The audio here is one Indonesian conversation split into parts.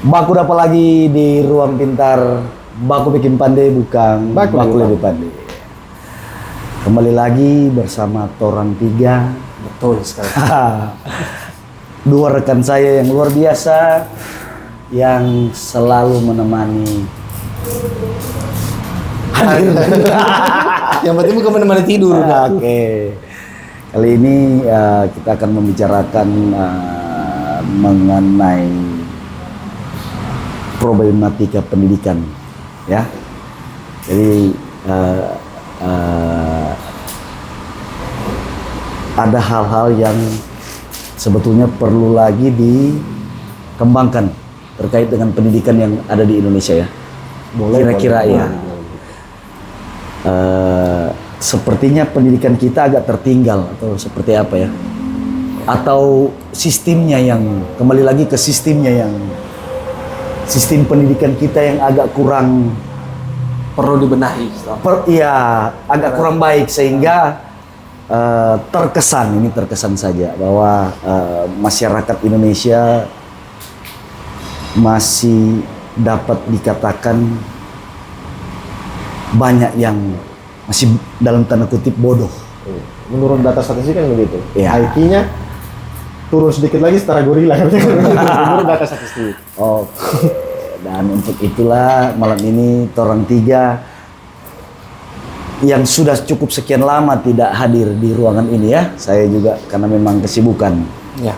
Baku dapat lagi di ruang pintar. Baku bikin pandai bukan Baku lebih pandai. Kembali lagi bersama Torang Tiga. Betul sekali. Dua rekan saya yang luar biasa yang selalu menemani. Yang penting bukan menemani tidur. Oke. Kali ini kita akan membicarakan mengenai problematika pendidikan, ya. Jadi ada hal-hal yang sebetulnya perlu lagi dikembangkan terkait dengan pendidikan yang ada di Indonesia, ya. Kira-kira ya. Sepertinya pendidikan kita agak tertinggal atau seperti apa ya? Atau sistemnya yang kembali lagi ke sistemnya yang sistem pendidikan kita yang agak kurang Perlu dibenahi. iya, agak kurang baik sehingga terkesan saja bahwa masyarakat Indonesia masih dapat dikatakan banyak yang masih dalam tanda kutip bodoh. Menurut data statistik kan begitu. Ya. IQ-nya turun sedikit lagi setara gorila menurut data statistik. Oh, dan untuk itulah malam ini Torang Tiga yang sudah cukup sekian lama tidak hadir di ruangan ini, ya. Saya juga karena memang kesibukan. Ya.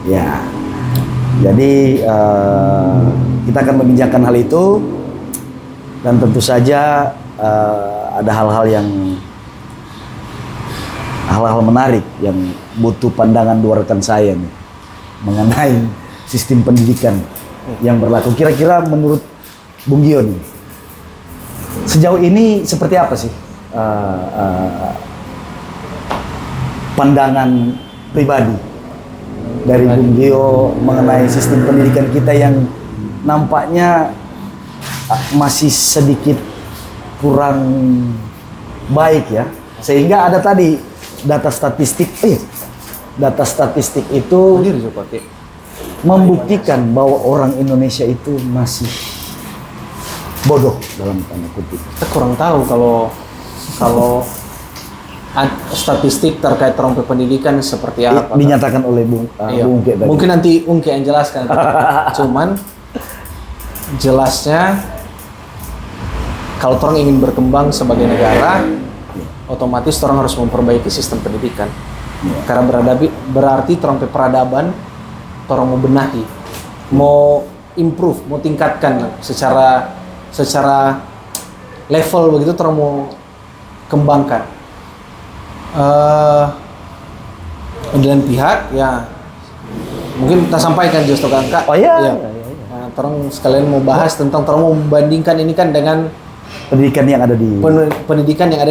Ya. Jadi kita akan membincangkan hal itu dan tentu saja ada hal-hal menarik yang butuh pandangan dua rekan saya nih mengenai sistem pendidikan yang berlaku. Kira-kira menurut Bung Gio nih, sejauh ini seperti apa sih pandangan pribadi dari Bung Gio mengenai sistem pendidikan kita yang nampaknya masih sedikit kurang baik, ya, sehingga ada tadi data statistik itu membuktikan bahwa orang Indonesia itu masih bodoh dalam tanda kutip. Kita kurang tahu kalau statistik terkait trompet pendidikan seperti apa. Dinyatakan oleh Bung Ungke tadi. Mungkin nanti Ungke yang jelaskan. Cuman jelasnya kalau orang ingin berkembang sebagai negara, otomatis orang harus memperbaiki sistem pendidikan. Karena berarti trompet peradaban orang mau benahi, mau improve, mau tingkatkan secara level begitu, orang mau kembangkan. Dan pihak ya mungkin kita sampaikan justru kan Kak. Oh iya. Ya. Nah, orang sekalian mau bahas tentang orang mau membandingkan ini kan dengan pendidikan yang ada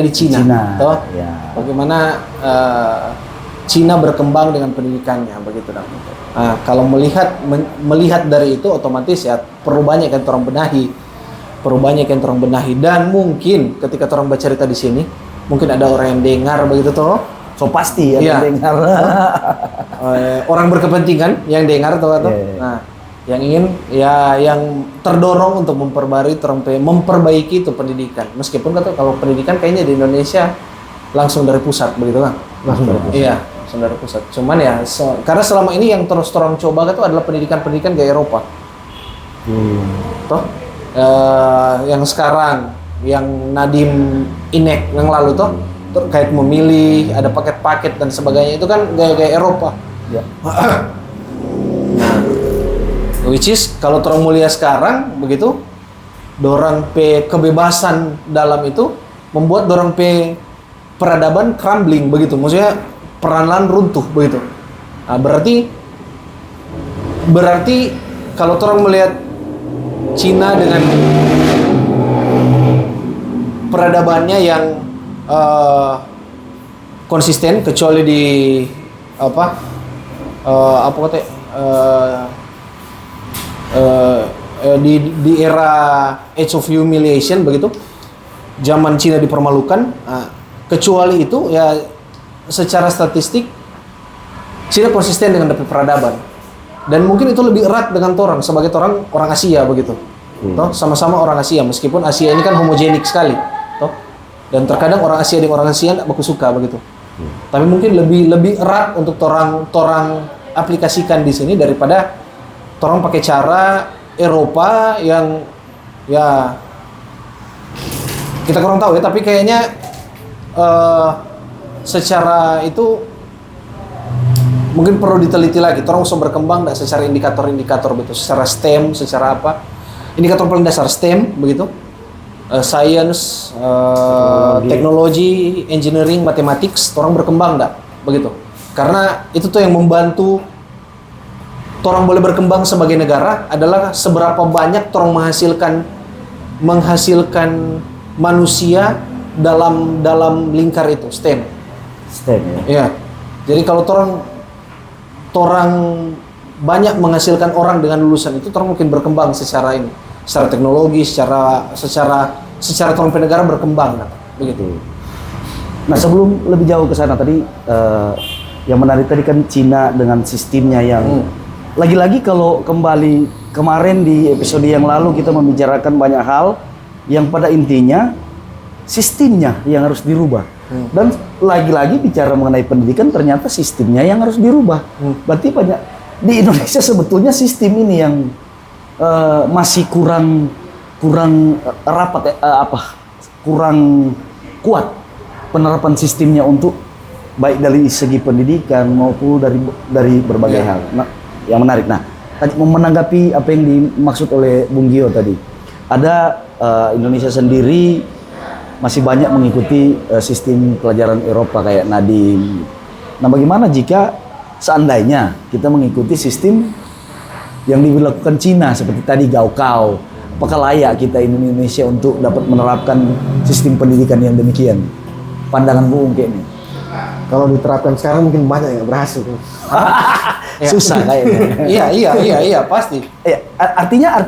di Cina. Toh? Ya. Bagaimana Cina berkembang dengan pendidikannya begitu dong. Nah, kalau melihat dari itu otomatis ya perlu banyak yang orang benahi dan mungkin ketika orang bercerita di sini mungkin ada orang yang dengar begitu toh. So pasti ya, yang dengar. Orang berkepentingan yang dengar toh. Yeah. Nah, yang ingin yang terdorong untuk memperbaiki itu pendidikan. Meskipun kalau pendidikan kayaknya di Indonesia langsung dari pusat begitu kan? Langsung dari pusat. Iya, langsung dari pusat. Cuman ya karena selama ini yang terus orang coba itu adalah pendidikan gaya Eropa. Toh yang sekarang yang Nadiem Inek yang lalu toh terkait memilih ada paket-paket dan sebagainya itu kan gaya Eropa. Ya. Which is kalau orang mulia sekarang begitu, dorang kebebasan dalam itu membuat dorang peradaban crumbling begitu, maksudnya perlahan runtuh begitu. Nah, berarti kalau orang melihat Cina dengan peradabannya yang konsisten, kecuali di di era Age of Humiliation begitu, zaman Cina dipermalukan. Kecuali itu ya secara statistik Cina konsisten dengan peradaban. Dan mungkin itu lebih erat dengan torang sebagai orang Asia begitu. Toh, sama-sama orang Asia, meskipun Asia ini kan homogenik sekali, toh. Dan terkadang orang Asia dengan orang Asia tidak suka begitu. Tapi mungkin lebih erat untuk torang aplikasikan di sini daripada torang pakai cara Eropa yang ya kita kurang tahu ya, tapi kayaknya secara itu mungkin perlu diteliti lagi. Torang usah berkembang tidak secara indikator-indikator begitu, secara STEM, secara apa? Indikator paling dasar STEM begitu, science, teknologi, engineering, mathematics, orang berkembang enggak begitu. Karena itu tuh yang membantu orang boleh berkembang sebagai negara adalah seberapa banyak orang menghasilkan manusia dalam lingkar itu STEM. STEM ya. Iya. Jadi kalau orang banyak menghasilkan orang dengan lulusan itu, orang mungkin berkembang secara teknologi, secara orang negara berkembang, begitu. Nah, sebelum lebih jauh ke sana tadi yang menarik tadi kan Cina dengan sistemnya yang lagi-lagi kalau kembali kemarin di episode yang lalu kita membicarakan banyak hal yang pada intinya sistemnya yang harus dirubah. Dan lagi-lagi bicara mengenai pendidikan ternyata sistemnya yang harus dirubah. Berarti banyak di Indonesia sebetulnya sistem ini yang masih kurang rapat kurang kuat penerapan sistemnya untuk baik dari segi pendidikan maupun dari berbagai hal. Nah, yang menarik. Nah, menanggapi apa yang dimaksud oleh Bung Gio tadi, ada Indonesia sendiri masih banyak mengikuti sistem pelajaran Eropa kayak Nadim. Nah, bagaimana jika seandainya kita mengikuti sistem yang dilakukan Cina seperti tadi Gaokao? Apakah layak kita Indonesia untuk dapat menerapkan sistem pendidikan yang demikian? Pandangan Bu Ungke ini. Kalau diterapkan sekarang mungkin banyak yang berhasil. Susah kayaknya. Iya, pasti. Artinya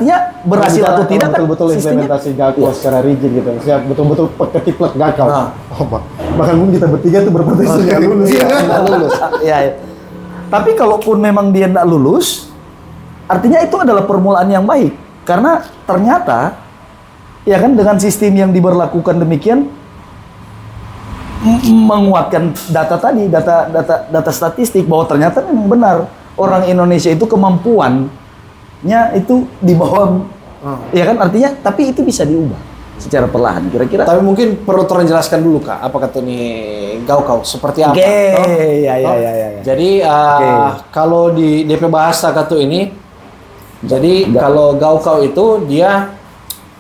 berhasil atau tidak kan betul-betul implementasi Gaokao secara rigid gitu. Siap betul-betul ketiplek Gaokao. Bahkan mungkin kita bertiga tuh berpotensi nggak lulus. Nggak lulus. Iya. Tapi kalaupun memang dia nggak lulus, artinya itu adalah permulaan yang baik. Karena ternyata, ya kan dengan sistem yang diberlakukan demikian, menguatkan data tadi, data statistik bahwa ternyata memang benar orang Indonesia itu kemampuannya itu di bawah, ya kan artinya, tapi itu bisa diubah secara perlahan kira-kira. Tapi mungkin perlu jelaskan dulu Kak, apa kata nih Gaokao seperti apa? Ya. Jadi kalau di DP bahasa kata ini, jadi kalau Gaokao itu dia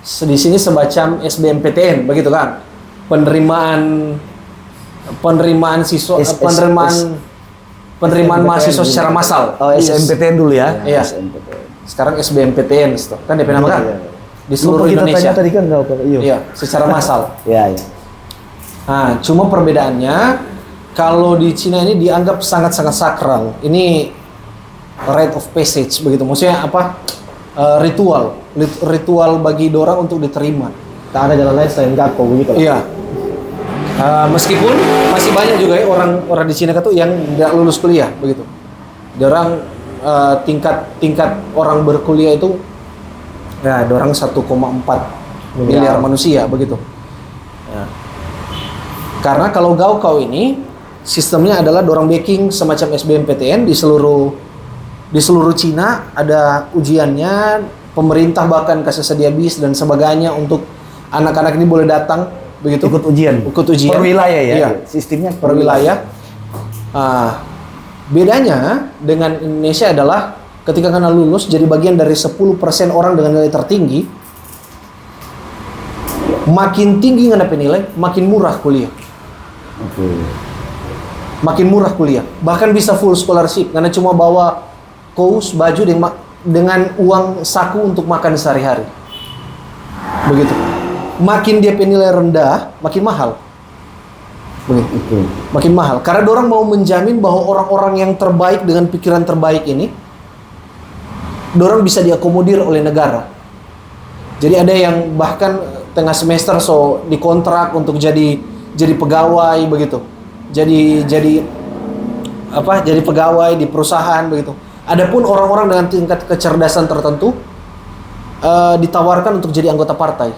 di sini semacam SBMPTN begitu kan? Penerimaan siswa, penerimaan mahasiswa secara massal. Oh, SMPTN dulu ya. Iya. Sekarang SBMPTN kan DP nama kan? Di seluruh kita Indonesia. Tanya tadi kan Iya, secara massal. Iya. Nah, cuma perbedaannya kalau di Cina ini dianggap sangat-sangat sakral. Ini rite of passage begitu. Maksudnya apa? Ritual bagi dorang untuk diterima. Tak ada jalan lain selain Gaokao begitu. Iya. Meskipun masih banyak juga ya orang di Cina itu yang tidak lulus kuliah begitu. Dorang tingkat orang berkuliah itu ya dorang 1,4 miliar manusia begitu. Ya. Karena kalau Gaokao ini sistemnya adalah dorang backing semacam SBMPTN di seluruh Cina, ada ujiannya, pemerintah bahkan kasih sedia bis dan sebagainya untuk anak-anak ini boleh datang begitu. Ikut ujian. Per wilayah ya. Iya. Sistemnya per wilayah. Bedanya dengan Indonesia adalah ketika kena lulus jadi bagian dari 10% orang dengan nilai tertinggi, makin tinggi nggak nilai, makin murah kuliah. Makin murah kuliah. Bahkan bisa full scholarship karena cuma bawa kaos, baju dengan uang saku untuk makan sehari-hari. Begitu. Makin dia nilai rendah, makin mahal. Begitu. Makin mahal. Karena orang mau menjamin bahwa orang-orang yang terbaik dengan pikiran terbaik ini, orang bisa diakomodir oleh negara. Jadi ada yang bahkan tengah semester dikontrak untuk jadi pegawai begitu. Jadi pegawai di perusahaan begitu. Adapun orang-orang dengan tingkat kecerdasan tertentu ditawarkan untuk jadi anggota partai.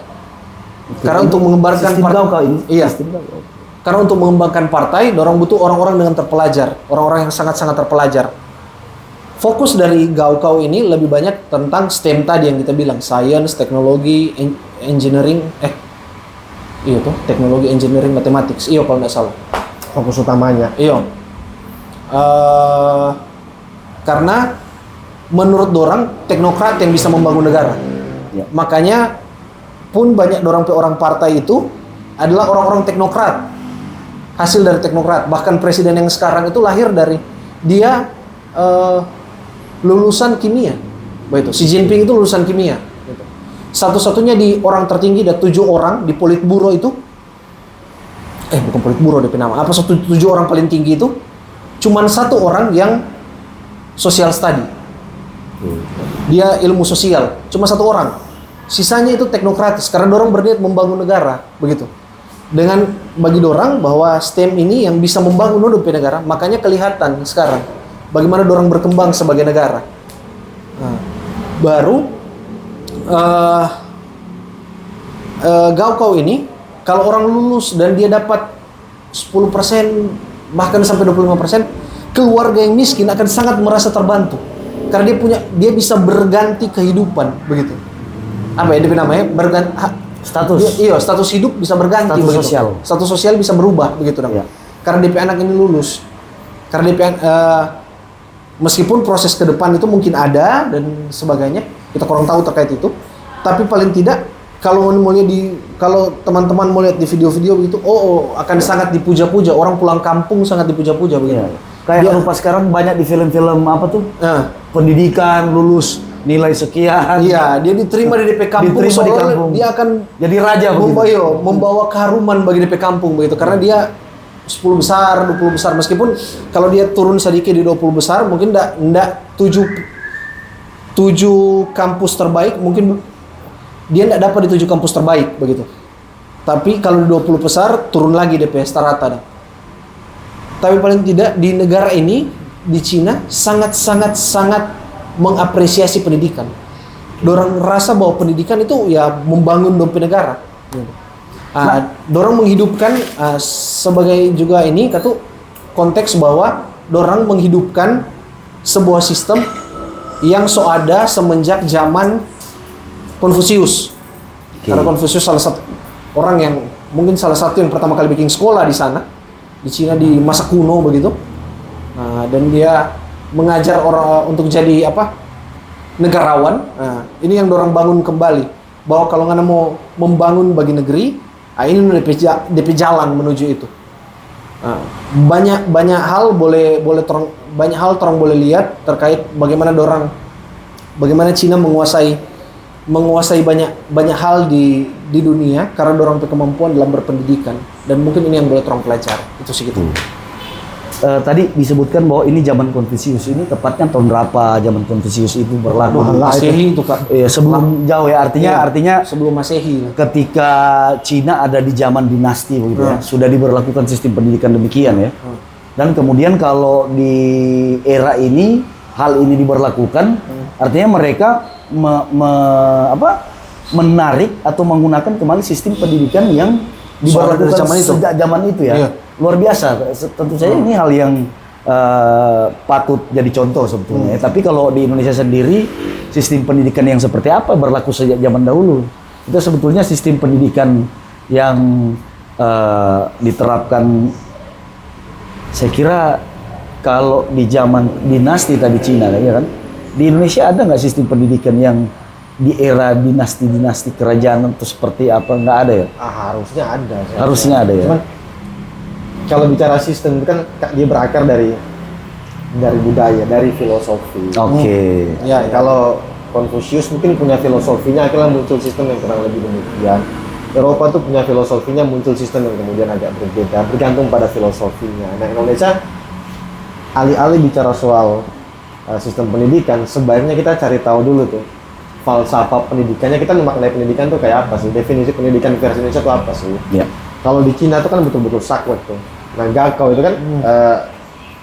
Karena untuk mengembangkan sistem Gaokao ini. Iya. Sistem Gaokao. Karena untuk mengembangkan partai, dorang butuh orang-orang dengan terpelajar, orang-orang yang sangat-sangat terpelajar. Fokus dari Gaokao ini lebih banyak tentang STEM tadi yang kita bilang, science, teknologi, engineering, iya tuh, teknologi, engineering, mathematics. Iya kalau nggak salah. Fokus utamanya. Iya. Karena menurut dorang teknokrat yang bisa membangun negara. Ya. Makanya pun banyak orang partai itu adalah orang-orang teknokrat. Hasil dari teknokrat. Bahkan presiden yang sekarang itu lahir dari dia lulusan kimia. Begitu. Xi Jinping itu lulusan kimia. Gitu. Satu-satunya di orang tertinggi ada 7 orang di Politburo itu. Bukan Politburo DP nama. Apa 7 orang paling tinggi itu? Cuman 1 orang yang social study. Dia ilmu sosial. Cuma 1 orang. Sisanya itu teknokratis karena dorang berniat membangun negara, begitu. Dengan bagi dorang bahwa STEM ini yang bisa membangun negara, makanya kelihatan sekarang bagaimana dorang berkembang sebagai negara. Nah, baru Gaokao ini kalau orang lulus dan dia dapat 10% bahkan sampai 25%, keluarga yang miskin akan sangat merasa terbantu karena dia bisa berganti kehidupan, begitu. Apa ya dia namanya? Status. Status hidup bisa berganti, Status begitu. sosial. Status sosial bisa berubah, begitu dong. Ya. Karena DP anak ini lulus. Karena DP meskipun proses ke depan itu mungkin ada dan sebagainya, kita kurang tahu terkait itu. Tapi paling tidak kalau teman-teman mau lihat di video-video begitu, akan sangat dipuja-puja. Orang pulang kampung sangat dipuja-puja begitu. Ya. Kayak lupa sekarang banyak di film-film apa tuh? Pendidikan, lulus nilai sekian. Iya, dia diterima di DP kampung soalnya dia akan jadi raja membawa keharuman bagi DP kampung begitu karena dia 10 besar, 20 besar meskipun kalau dia turun sedikit di 20 besar mungkin enggak 7 kampus terbaik mungkin dia enggak dapat di 7 kampus terbaik begitu. Tapi kalau di 20 besar turun lagi DP rata-rata. Tapi paling tidak di negara ini di Cina sangat mengapresiasi pendidikan. Dorang rasa bahwa pendidikan itu ya membangun dompet negara. Dorang menghidupkan sebagai juga ini kata konteks bahwa dorang menghidupkan sebuah sistem yang ada semenjak zaman Konfusius. Karena Konfusius salah satu orang yang mungkin salah satu yang pertama kali bikin sekolah di sana di Cina di masa kuno begitu. Dan dia mengajar orang untuk jadi negarawan. Ini yang dorang bangun kembali bahwa kalau nggak mau membangun bagi negeri, ini DP jalan menuju itu. Banyak hal banyak hal orang boleh lihat terkait bagaimana Cina menguasai banyak hal di dunia karena dorang punya kemampuan dalam berpendidikan dan mungkin ini yang boleh orang pelajari itu sih gitu. Tadi disebutkan bahwa ini zaman Konfusius, ini tepatnya tahun berapa zaman Konfusius itu berlaku? Masehi itu Kak. Sebelum jauh ya, artinya sebelum Masehi. Ketika Cina ada di zaman dinasti begitu ya, sudah diberlakukan sistem pendidikan demikian ya. Dan kemudian kalau di era ini hal ini diberlakukan, artinya mereka menarik atau menggunakan kembali sistem pendidikan yang diberlakukan sejak zaman itu ya. Iya. Luar biasa. Tentu saja ini hal yang patut jadi contoh sebetulnya. Tapi kalau di Indonesia sendiri sistem pendidikan yang seperti apa berlaku sejak zaman dahulu. Itu sebetulnya sistem pendidikan yang diterapkan. Saya kira kalau di zaman dinasti tadi Cina ya kan, di Indonesia ada nggak sistem pendidikan yang di era dinasti kerajaan itu seperti apa? Nggak ada ya? Harusnya ada. Harusnya ada ya. Cuman kalau bicara sistem itu kan dia berakar dari budaya, dari filosofi. Oke. Ya, kalau Konfusius mungkin punya filosofinya, akhirnya muncul sistem yang kurang lebih demikian. Eropa tuh punya filosofinya, muncul sistem yang kemudian agak berbeda, bergantung pada filosofinya. Nah, Indonesia alih-alih bicara soal sistem pendidikan, sebaiknya kita cari tahu dulu tuh falsafah pendidikannya, kita memaknai pendidikan tuh kayak apa sih? Definisi pendidikan versi Indonesia tuh apa sih? Ya. Kalau di Cina tuh kan betul-betul saklek tuh. Nah, Gaokao itu kan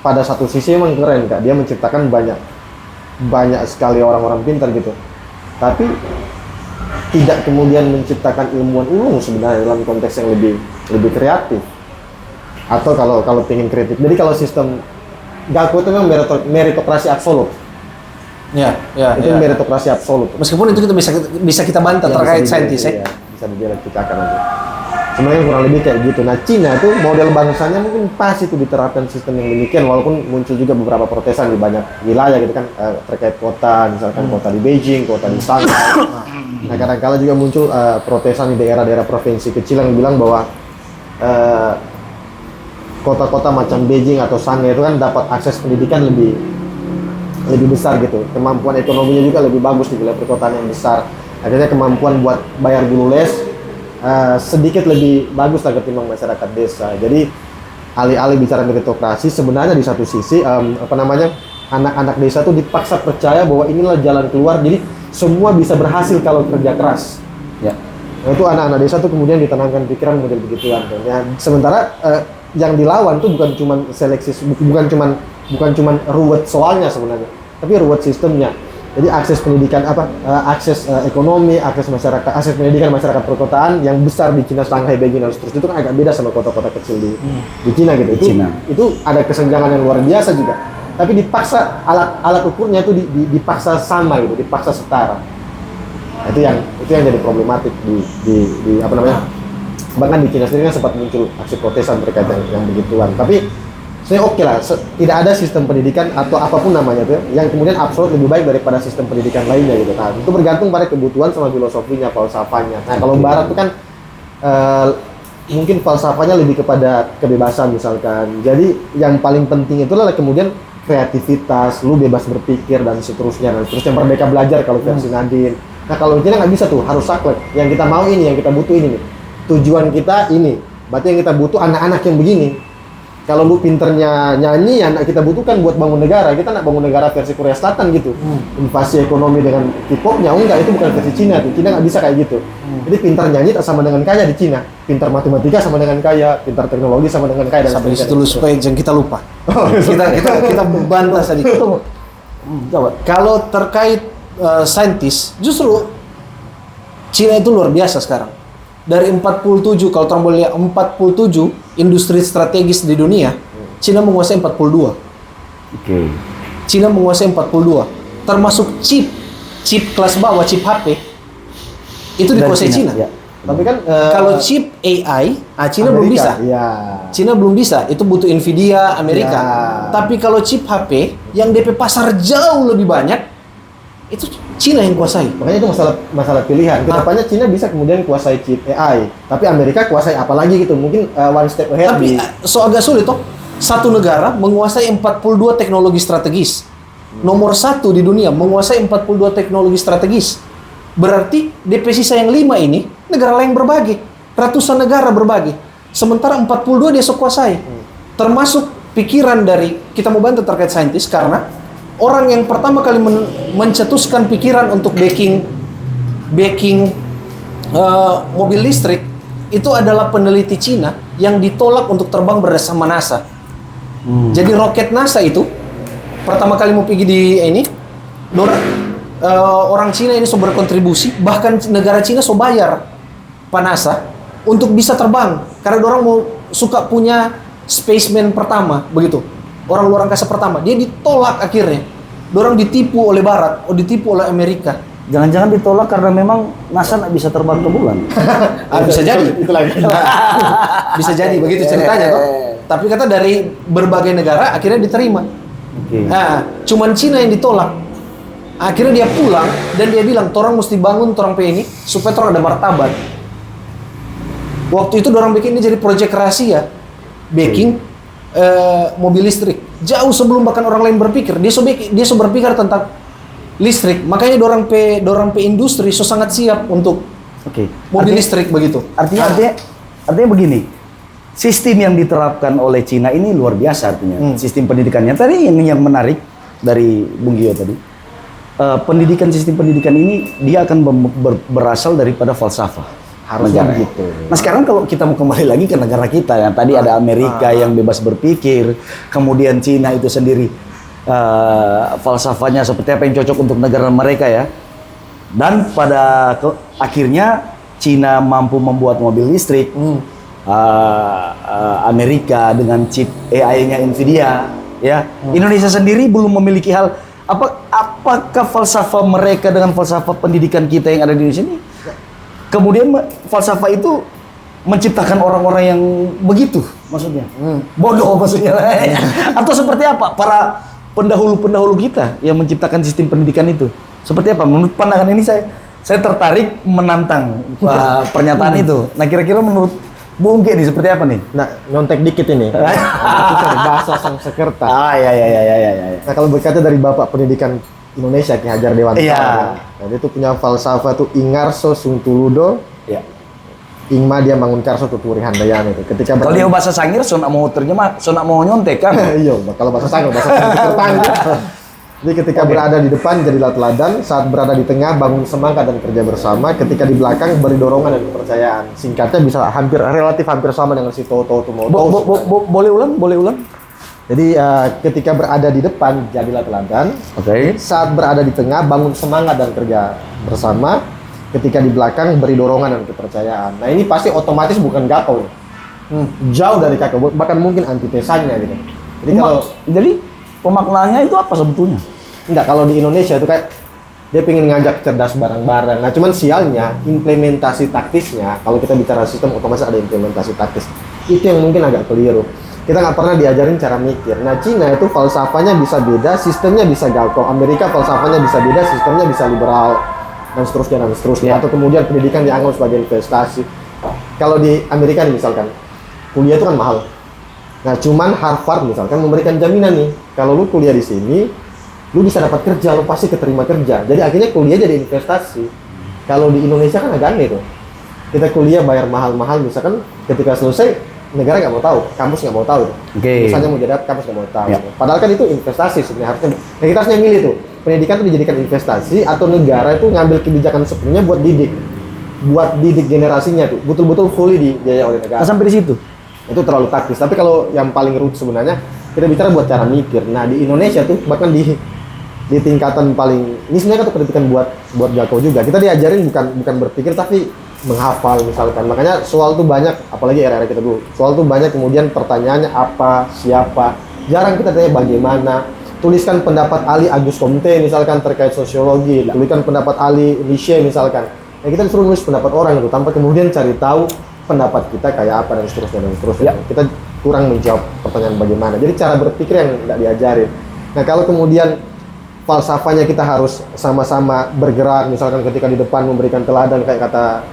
pada satu sisi emang keren Kak, dia menciptakan banyak banyak sekali orang-orang pintar gitu, tapi tidak kemudian menciptakan ilmuwan ulung sebenarnya dalam konteks yang lebih kreatif. Atau kalau pengen kreatif, jadi kalau sistem Gaku itu memang meritokrasi absolut. Ya, Itu meritokrasi absolut. Meskipun itu kita bisa kita bantah terkait saintis ya. Bisa didialektika nanti. Sebenarnya kurang lebih kayak gitu. Nah, Cina itu model bangsanya mungkin pas itu diterapkan sistem yang demikian, walaupun muncul juga beberapa protesan di banyak wilayah gitu kan, terkait kota, misalkan kota di Beijing, kota di Shanghai. Nah, kadang-kala juga muncul protesan di daerah-daerah provinsi kecil yang bilang bahwa kota-kota macam Beijing atau Shanghai itu kan dapat akses pendidikan lebih besar gitu, kemampuan ekonominya juga lebih bagus di wilayah perkotaan yang besar. Akhirnya kemampuan buat bayar guru les sedikit lebih bagus lah ketimbang masyarakat desa. Jadi alih-alih bicara meritokrasi, sebenarnya di satu sisi anak-anak desa tuh dipaksa percaya bahwa inilah jalan keluar. Jadi semua bisa berhasil kalau kerja keras. Ya. Nah, itu anak-anak desa tuh kemudian ditanamkan pikiran model begituan. Ya, sementara yang dilawan tuh bukan cuma seleksi, bukan cuma ruwet soalnya sebenarnya, tapi ruwet sistemnya. Jadi akses pendidikan akses ekonomi, akses pendidikan masyarakat perkotaan yang besar di Cina, Shanghai, Beijing dan seterusnya itu kan agak beda sama kota-kota kecil di Cina gitu. Itu ada kesenjangan yang luar biasa juga. Tapi dipaksa alat ukurnya itu dipaksa sama gitu, dipaksa setara. Nah, itu yang jadi problematik di bahkan di Cina sendiri kan sempat muncul aksi protesan terkait yang begituan. Tapi saya oke lah, tidak ada sistem pendidikan atau apapun namanya tuh yang kemudian absolut lebih baik daripada sistem pendidikan lainnya gitu. Nah, itu bergantung pada kebutuhan sama filosofinya, falsafanya. Nah, kalau Barat itu kan mungkin falsafanya lebih kepada kebebasan misalkan. Jadi yang paling penting itu adalah kemudian kreativitas, lu bebas berpikir dan seterusnya. Merdeka belajar kalau versi Nadine. Nah, kalau Cina nggak bisa tuh, harus saklek. Yang kita mau ini, yang kita butuh ini nih. Tujuan kita ini. Berarti yang kita butuh anak-anak yang begini. Kalau lu pinternya nyanyi, yang kita butuhkan buat bangun negara. Kita nak bangun negara versi Korea Selatan gitu. Invasi ekonomi dengan K-popnya, enggak, itu bukan versi Cina tuh. Cina nggak bisa kayak gitu. Jadi pintar nyanyi tak sama dengan kaya di Cina. Pintar matematika sama dengan kaya, pintar teknologi sama dengan kaya. Dan sampai situ dulu supaya jangan kita lupa. kita bantah tadi. Kalau terkait saintis, justru Cina itu luar biasa sekarang. Dari 47, kalau orang boleh lihat 47 industri strategis di dunia, Cina menguasai 42. Oke. Cina menguasai 42. Termasuk chip kelas bawah, chip HP, itu dikuasai Cina. Ya. Tapi kan kalau chip AI, Cina Amerika, belum bisa. Ya. Cina belum bisa, itu butuh Nvidia, Amerika. Ya. Tapi kalau chip HP yang DP pasar jauh lebih banyak, itu Cina yang kuasai. Makanya itu masalah pilihan. Kedepannya Cina bisa kemudian kuasai chip AI, tapi Amerika kuasai apa lagi gitu? Mungkin one step ahead. Tapi agak sulit toh. Satu negara menguasai 42 teknologi strategis. Nomor 1 di dunia menguasai 42 teknologi strategis. Berarti DP sisa yang 5 ini negara lain berbagi. Ratusan negara berbagi. Sementara 42 dia kuasai. Termasuk pikiran dari, kita mau bantu terkait saintis karena orang yang pertama kali mencetuskan pikiran untuk backing mobil listrik itu adalah peneliti Cina yang ditolak untuk terbang bersama NASA. Jadi roket NASA itu pertama kali mau pergi di ini, orang Cina ini so berkontribusi, bahkan negara Cina so bayar Pak NASA untuk bisa terbang karena orang mau suka punya spaceman pertama begitu. Orang luar angkasa pertama, dia ditolak akhirnya. Dorang ditipu oleh Barat, ditipu oleh Amerika. Jangan-jangan ditolak karena memang NASA nggak bisa terbang ke bulan. Bisa jadi. Itu lagi. Bisa jadi, begitu ceritanya toh. Tapi kata dari berbagai negara akhirnya diterima. Okay. Nah, cuman Cina yang ditolak. Akhirnya dia pulang dan dia bilang, "Torang mesti bangun torang ini supaya torang ada martabat." Waktu itu dorang bikin ini jadi proyek rahasia, backing mobil listrik. Jauh sebelum bahkan orang lain berpikir, dia so berpikir tentang listrik. Makanya dorang pe industri so sangat siap untuk mobil listrik begitu. Artinya begini, sistem yang diterapkan oleh Cina ini luar biasa artinya. Sistem pendidikannya tadi yang menarik dari Bung Gio tadi. Sistem pendidikan ini dia akan berasal daripada falsafah. Harusnya negara. gitu. Nah sekarang kalau kita mau kembali lagi ke negara kita yang tadi ada Amerika yang bebas berpikir, kemudian Cina itu sendiri falsafahnya seperti apa yang cocok untuk negara mereka ya. Dan pada akhirnya Cina mampu membuat mobil listrik, Amerika dengan chip AI-nya Nvidia, ya. Indonesia sendiri belum memiliki hal apakah falsafah mereka dengan falsafah pendidikan kita yang ada di Indonesia ini, kemudian falsafah itu menciptakan orang-orang yang begitu, maksudnya bodoh maksudnya, atau seperti apa para pendahulu kita yang menciptakan sistem pendidikan itu? Seperti apa? Menurut pandangan ini saya tertarik menantang pernyataan itu. Nah, kira-kira menurut Bung Ungki nih seperti apa nih? Nah, nyontek dikit ini. Itu cari bahasa Sanskerta. Ya. Nah, kalau berkata dari Bapak Pendidikan Indonesia Ki Hajar Dewantara. Iya. Nah, dia tuh punya falsafah tuh ingarso sungtuludo. Ya. Ingma dia bangun karso tuturi handayana itu. Ketika Kalau dia bahasa Sangir, so nak mau terjemah, so nak mau nyontek kan? Iya, kalau bahasa Sangir Jadi ketika berada di depan jadilah teladan, saat berada di tengah bangun semangat dan kerja bersama, ketika di belakang beri dorongan dan kepercayaan. Singkatnya bisa relatif hampir sama dengan si Toto Tumoto. Boleh ulang? Jadi ketika berada di depan jadilah teladan. Oke. Saat berada di tengah bangun semangat dan kerja bersama, ketika di belakang beri dorongan dan kepercayaan. Nah, ini pasti otomatis bukan Gakko. Jauh dari Gakko, bahkan mungkin antitesanya gitu. Jadi pemaknaannya itu apa sebetulnya? Enggak, kalau di Indonesia itu kayak dia pengen ngajak cerdas bareng-bareng. Nah, cuman sialnya implementasi taktisnya, kalau kita bicara sistem otomatis ada implementasi taktis. Itu yang mungkin agak keliru. Kita nggak pernah diajarin cara mikir. Nah, Cina itu falsafahnya bisa beda, sistemnya bisa Gakko. Amerika falsafahnya bisa beda, sistemnya bisa liberal dan seterusnya. Atau kemudian pendidikan dianggap sebagai investasi. Kalau di Amerika nih misalkan, kuliah itu kan mahal. Nah, cuman Harvard misalkan memberikan jaminan nih, kalau lu kuliah di sini, lu bisa dapat kerja, lu pasti keterima kerja. Jadi akhirnya kuliah jadi investasi. Kalau di Indonesia kan agak aneh tuh. Kita kuliah bayar mahal-mahal, misalkan ketika selesai, negara nggak mau tahu, kampus nggak mau tahu. Misalnya mau jadi kampus nggak mau tahu. Padahal kan itu investasi sebenarnya harusnya. Nah, kita harusnya milih tuh, pendidikan itu dijadikan investasi atau negara itu ngambil kebijakan sepenuhnya buat didik generasinya tuh, betul-betul fully dibiayai oleh negara. Sampai di situ. Itu terlalu taktis. Tapi kalau yang paling root sebenarnya kita bicara buat cara mikir. Nah, di Indonesia tuh bahkan di tingkatan paling ini sebenarnya kan pendidikan buat Gakko juga. Kita diajarin bukan berpikir tapi menghafal misalkan. Makanya soal tuh banyak, apalagi era-era kita dulu. Soal tuh banyak kemudian pertanyaannya apa, siapa. Jarang kita tanya bagaimana. Tuliskan pendapat ahli Agus Comte misalkan terkait sosiologi. Tuliskan pendapat ahli Nietzsche misalkan. Nah, kita disuruh nulis pendapat orang itu tanpa kemudian cari tahu pendapat kita kayak apa dan seterusnya. Kita kurang menjawab pertanyaan bagaimana. Jadi cara berpikir yang tidak diajarin. Nah, kalau kemudian falsafahnya kita harus sama-sama bergerak, misalkan ketika di depan memberikan teladan kayak kata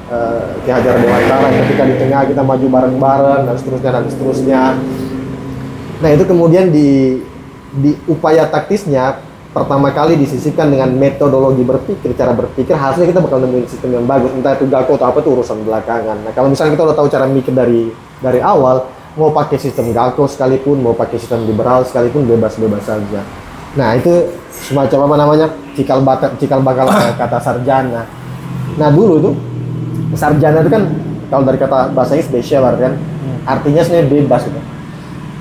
Ki Hajar Dewantara, ketika di tengah kita maju bareng-bareng dan seterusnya. Nah, itu kemudian di upaya taktisnya pertama kali disisipkan dengan metodologi berpikir, cara berpikir, hasilnya kita bakal nemuin sistem yang bagus. Entah itu Gakko atau apa itu urusan belakangan. Nah, kalau misalnya kita udah tahu cara mikir dari awal, mau pakai sistem Gakko sekalipun, mau pakai sistem liberal sekalipun, bebas-bebas saja. Nah, itu semacam apa namanya, cikal bakal kata sarjana. Nah, dulu tuh sarjana itu kan kalau dari kata bahasanya bachelor kan, artinya sebenarnya bebas gitu.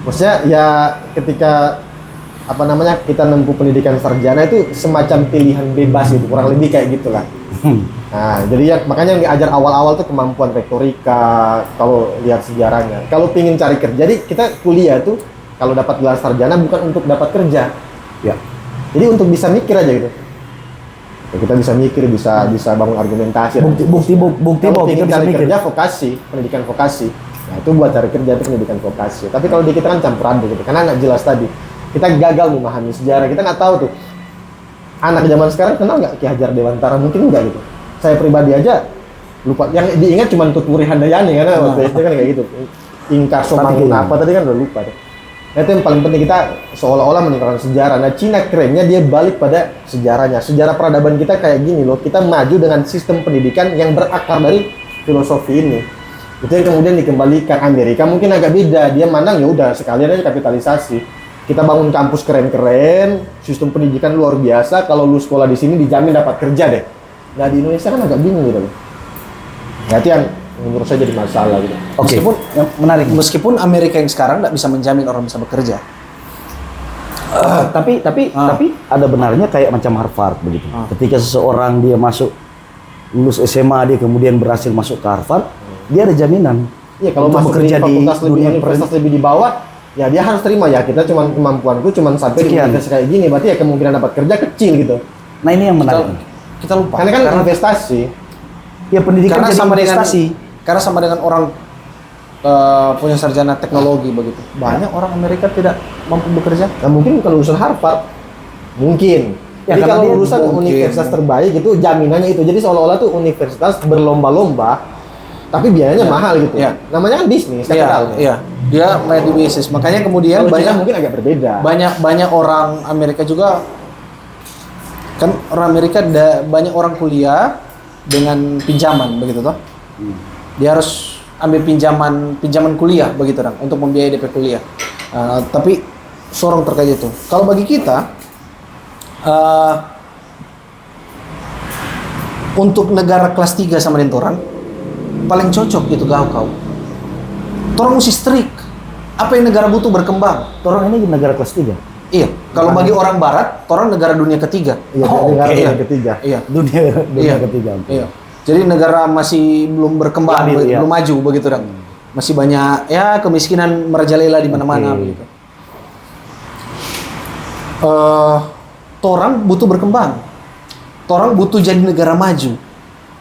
Maksudnya ya ketika apa namanya kita nempuh pendidikan sarjana itu semacam pilihan bebas gitu, kurang lebih kayak gitulah. Nah, jadi ya makanya yang diajar awal-awal tuh kemampuan retorika kalau lihat sejarahnya. Kalau pingin cari kerja, jadi kita kuliah tuh kalau dapat gelar sarjana bukan untuk dapat kerja. Ya. Jadi untuk bisa mikir aja gitu. Ya, kita bisa mikir, bisa bangun argumentasi. Bukti kalau kita pingin bisa cari mikir. kerja vokasi, pendidikan vokasi. Nah, itu buat cari kerja itu pendidikan vokasi. Tapi kalau di kita kan campur aduk gitu. Karena nggak jelas tadi. Kita gagal memahami sejarah, kita nggak tahu tuh anak zaman sekarang kenal nggak Ki Hajar Dewantara, mungkin nggak gitu. Saya pribadi aja lupa, yang diingat cuma Tuturi Handayani karena waktu itu kan kayak gitu. Ingkar Somangun apa tadi kan udah lupa tuh. Nah, itu yang paling penting, kita seolah-olah meninggalkan sejarah. Nah, Cina kerennya dia balik pada sejarahnya. Sejarah peradaban kita kayak gini loh, kita maju dengan sistem pendidikan yang berakar dari filosofi ini. Itu yang kemudian dikembalikan. Amerika mungkin agak beda, dia mandang ya udah sekalian aja kapitalisasi. Kita bangun kampus keren-keren, sistem pendidikan luar biasa. Kalau lu sekolah di sini dijamin dapat kerja deh. Nah, di Indonesia kan agak bingung gitu. Nah, itu yang menurut saya jadi masalah gitu. Meskipun yang menarik, Meskipun Amerika yang sekarang nggak bisa menjamin orang bisa bekerja. Tapi ada benarnya kayak macam Harvard begitu. Ketika seseorang dia masuk lulus SMA dia kemudian berhasil masuk ke Harvard, dia ada jaminan. Iya, kalau untuk masuk bekerja di fakultas di lebih dunia universitas lebih di bawah, ya dia harus terima ya kita kemampuanku cuman sampai di Sekian. universitas kayak gini, berarti ya kemungkinan dapat kerja kecil gitu. Nah ini yang menarik. Kita lupa. Karena kan investasi. Ya pendidikan Karena jadi sama dengan investasi. karena sama dengan orang punya sarjana teknologi begitu. Banyak orang Amerika tidak mampu bekerja. Nah mungkin bukan lulusan Harvard, mungkin. Ya, Jadi karena kalau dia lulusan mungkin. universitas terbaik itu jaminannya itu. Jadi seolah-olah tuh universitas berlomba-lomba, tapi biayanya mahal gitu. Iya. Namanya kan bisnis, Iya, capital. iya. Dia main di bisnis. Makanya kemudian Kalau Cina banyak mungkin agak berbeda. banyak orang Amerika juga kan orang Amerika banyak orang kuliah dengan pinjaman begitu toh. Dia harus ambil pinjaman kuliah begitu dong untuk membiayai DP kuliah. Tapi sorong terkait itu. Kalau bagi kita untuk negara kelas 3 sama dengan orang paling cocok itu kau. Torang mesti strict. Apa yang negara butuh berkembang. Orang ini di negara kelas 3. Iya, kalau bagi orang barat, orang negara dunia ketiga. Iya, negara yang ketiga. Iya. Dunia ketiga. Iya. Jadi negara masih belum berkembang, Labil, iya. belum maju begitu dong. Masih banyak ya kemiskinan merajalela di mana-mana begitu. Torang butuh berkembang. Torang butuh jadi negara maju.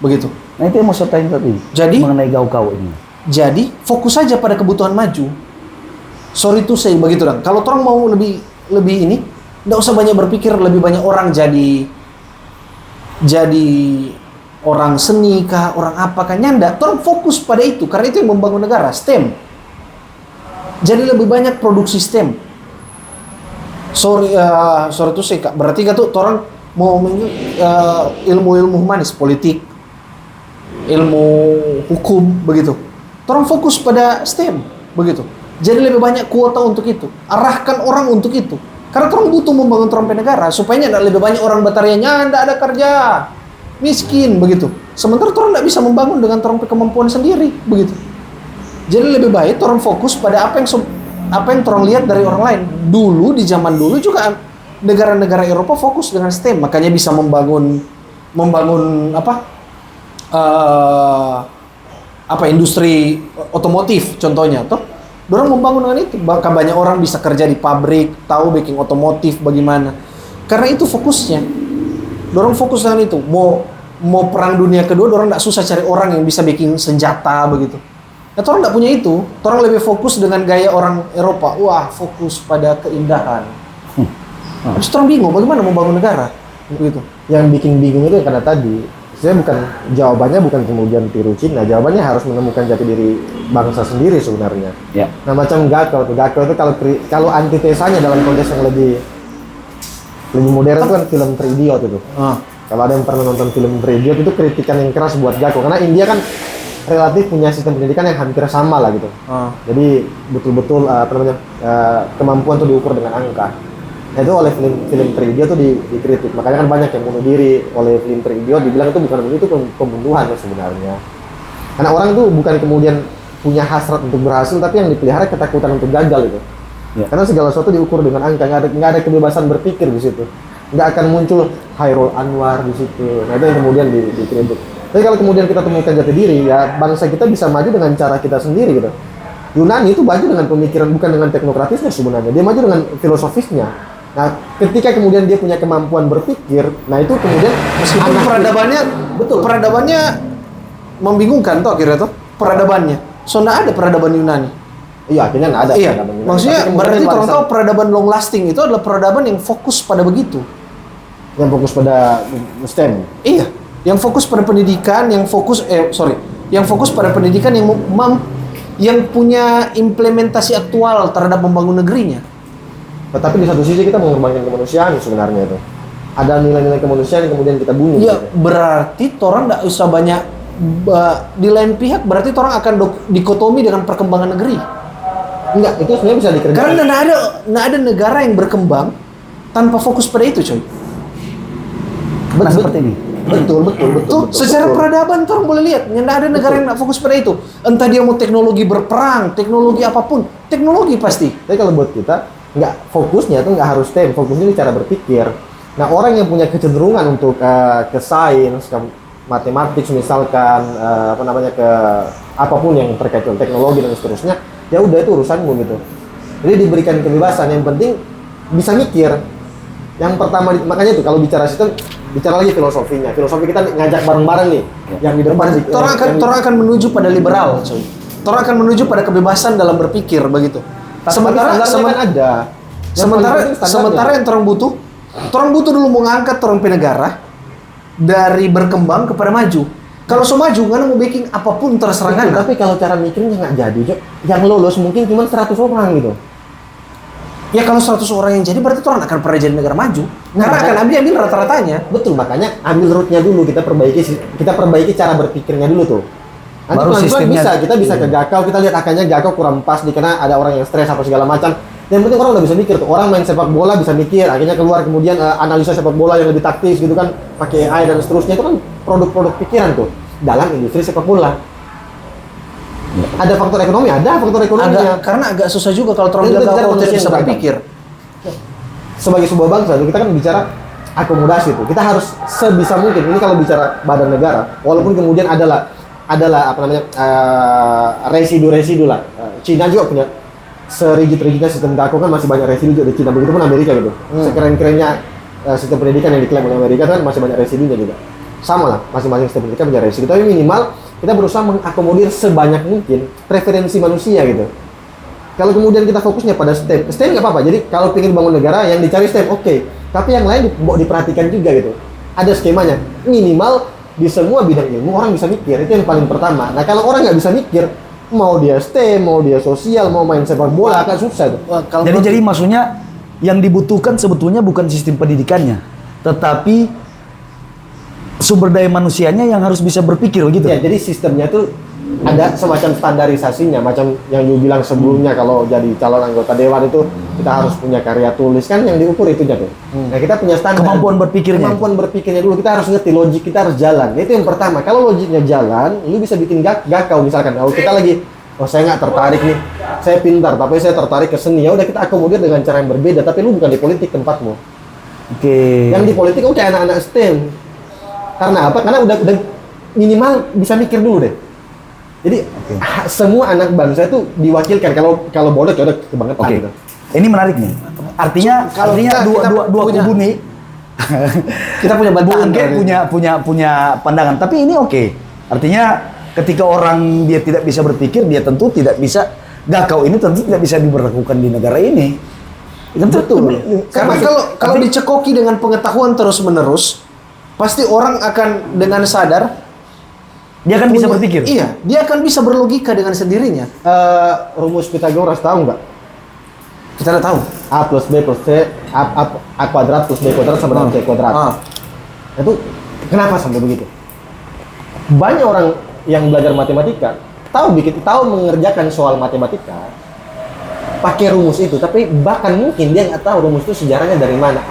Begitu. Nah itu yang mau saya tanya tadi. Jadi mengenai kau ini. Jadi fokus saja pada kebutuhan maju. Sorry to say begitu dong. Kalau orang mau lebih ini, nggak usah banyak berpikir lebih banyak orang jadi orang seni kah, orang apa kah, nyanda. Orang fokus pada itu karena itu yang membangun negara, STEM. Jadi lebih banyak produksi STEM. Sorry to say kak. Berarti kak tuh orang mau ilmu-ilmu humanis, politik, ilmu hukum begitu. Orang fokus pada STEM begitu. Jadi lebih banyak kuota untuk itu. Arahkan orang untuk itu. Karena orang butuh membangun trompet negara supaya lebih banyak orang batarianya tidak ada kerja, miskin begitu. Sementara orang tidak bisa membangun dengan trompet kemampuan sendiri begitu. Jadi lebih baik orang fokus pada apa yang orang lihat dari orang lain. Dulu di zaman dulu juga negara-negara Eropa fokus dengan STEM, makanya bisa membangun industri otomotif contohnya toh. Dorang membangun dengan itu, bahkan banyak orang bisa kerja di pabrik, tahu baking otomotif bagaimana. Karena itu fokusnya. Dorang fokus dengan itu. Mau perang dunia kedua, dorang tidak susah cari orang yang bisa bikin senjata begitu. Nah, orang tidak punya itu. Orang lebih fokus dengan gaya orang Eropa. Wah, fokus pada keindahan. Terus orang bingung bagaimana membangun negara begitu. Yang bikin bingung itu karena tadi saya jawabannya bukan kemudian tiru Cina, jawabannya harus menemukan jati diri bangsa sendiri sebenarnya. Ya. Nah macam Gakko itu kalau antitesanya dalam konteks yang lebih modern itu kan film Three Idiot itu. Kalau ada yang pernah nonton film Three Idiot itu kritikan yang keras buat Gakko karena India kan relatif punya sistem pendidikan yang hampir sama lah gitu. Jadi betul-betul kemampuan itu diukur dengan angka. Nah, itu oleh film Three Idiot itu dikritik. Makanya kan banyak yang bunuh diri oleh film Three Idiot, dibilang itu bukan itu pembunuhan sebenarnya. Karena orang itu bukan kemudian punya hasrat untuk berhasil, tapi yang dipelihara ketakutan untuk gagal itu. Ya. Karena segala sesuatu diukur dengan angka, nggak ada kebebasan berpikir di situ. Nggak akan muncul Khairul Anwar di situ. Nah itu yang kemudian dikritik. Tapi kalau kemudian kita temukan jati diri, ya bangsa kita bisa maju dengan cara kita sendiri gitu. Yunani itu maju dengan pemikiran bukan dengan teknokratisnya sebenarnya, dia maju dengan filosofisnya. Nah, ketika kemudian dia punya kemampuan berpikir, nah itu kemudian meskipun peradabannya membingungkan toh akhirnya toh peradabannya. So nggak ada peradaban Yunani. Iya, akhirnya nggak ada. Iya. Maksudnya berarti orang tahu peradaban long lasting itu adalah peradaban yang fokus pada begitu. Yang fokus pada STEM. Iya. Yang fokus pada pendidikan, yang fokus pada pendidikan yang punya implementasi aktual terhadap membangun negerinya. Tetapi di satu sisi kita mengorbankan kemanusiaan sebenarnya itu. Ada nilai-nilai kemanusiaan yang kemudian kita bunuh. Ya, gitu. berarti orang tidak usah banyak di lain pihak berarti orang akan dikotomi dengan perkembangan negeri. Enggak, itu sebenarnya bisa dikerjakan. Karena tidak ada negara yang berkembang tanpa fokus pada itu, coy. Nah, seperti ini. Betul. Secara peradaban orang boleh lihat, tidak ada negara yang tidak fokus pada itu. Entah dia mau teknologi berperang, teknologi apapun, teknologi pasti. Tapi kalau buat kita, fokusnya tuh nggak harus STEM, fokusnya di cara berpikir. Nah, orang yang punya kecenderungan untuk ke sains, ke matematik misalkan, ke apapun yang terkait dengan teknologi dan seterusnya, ya udah itu urusanmu gitu. Jadi diberikan kebebasan, yang penting bisa mikir. Yang pertama, makanya tuh kalau bicara sistem, bicara lagi filosofinya. Filosofi kita ngajak bareng-bareng nih, yang di depan. Orang akan menuju pada liberal, coy. Orang akan menuju pada kebebasan dalam berpikir begitu. Sementara ada. Sementara yang orang butuh dulu mengangkat orang negara dari berkembang kepada maju. Kalau maju, kan mau bikin apapun terserah kan. Tapi kalau cara mikirnya nggak jadi, Jok. Yang lolos mungkin cuma 100 orang gitu. Ya kalau 100 orang yang jadi berarti orang akan pernah jadi negara maju. Karena akan ambil rata-ratanya. Betul, makanya ambil rootnya dulu, kita perbaiki cara berpikirnya dulu tuh. Nanti Baru sistemnya kita bisa ke Gakau, kita lihat akannya Gakau kurang pas karena ada orang yang stres apa segala macam. Yang penting orang udah bisa mikir tuh, orang main sepak bola bisa mikir, akhirnya keluar kemudian analisa sepak bola yang lebih taktis gitu kan, pakai AI dan seterusnya, itu kan produk-produk pikiran tuh dalam industri sepak bola. Ada faktor ekonomi, karena agak susah juga kalau terlalu Gakau tidak bisa berpikir. Sebagai sebuah bangsa, kita kan bicara akomodasi tuh, kita harus sebisa mungkin, ini kalau bicara badan negara, walaupun kemudian adalah residu-residu lah. Cina juga punya serigit-rigitnya sistem Gakau kan, masih banyak residu juga di Cina, begitupun Amerika gitu. Sekeren-kerennya sistem pendidikan yang diklaim oleh Amerika kan masih banyak residunya juga. Sama lah, masing-masing sistem pendidikan punya residu, tapi minimal kita berusaha mengakomodir sebanyak mungkin preferensi manusia gitu. Kalau kemudian kita fokusnya pada STEM nggak apa-apa. Jadi kalau ingin bangun negara yang dicari STEM, oke. Tapi yang lain diperhatikan juga gitu. Ada skemanya. Minimal di semua bidang ilmu orang bisa mikir, itu yang paling pertama. Nah, kalau orang nggak bisa mikir, mau dia STEM, mau dia sosial, mau main sepak bola, akan susah tuh. Jadi maksudnya yang dibutuhkan sebetulnya bukan sistem pendidikannya, tetapi sumber daya manusianya yang harus bisa berpikir begitu. Ya, jadi sistemnya tuh ada semacam standarisasinya, macam yang you bilang sebelumnya kalau jadi calon anggota dewan itu kita harus punya karya tulis kan, yang diukur itu tuh. Nah, kita punya standar. Kemampuan berpikirnya dulu, kita harus ngerti logik, kita harus jalan. Itu yang pertama. Kalau logiknya jalan, lu bisa bikin Gakau misalkan. Kalau kita lagi, saya nggak tertarik nih, saya pintar tapi saya tertarik ke seni, ya udah kita akomodir dengan cara yang berbeda. Tapi lu bukan di politik tempatmu. Oke. Yang di politik kayak anak-anak STEM. Karena apa? Karena udah minimal bisa mikir dulu deh. Jadi semua anak bangsa itu diwakilkan. Kalau boleh ya udah kebangetan gitu. Ini menarik nih. Artinya dua kubu nih. Kita punya bantahan. punya pandangan. Tapi ini oke. Artinya ketika orang dia tidak bisa berpikir, dia tentu tidak bisa. Gakau ini tentu tidak bisa diberlakukan di negara ini. Betul. Karena kalau dicekoki dengan pengetahuan terus-menerus, pasti orang akan dengan sadar dia akan bisa berpikir. Iya, dia akan bisa berlogika dengan sendirinya. Rumus Pythagoras tahu nggak? Kita nggak tahu. A plus B plus C, A kuadrat plus B kuadrat sama dengan C kuadrat. Itu kenapa sampai begitu? Banyak orang yang belajar matematika tahu mengerjakan soal matematika pakai rumus itu, tapi bahkan mungkin dia nggak tahu rumus itu sejarahnya dari mana.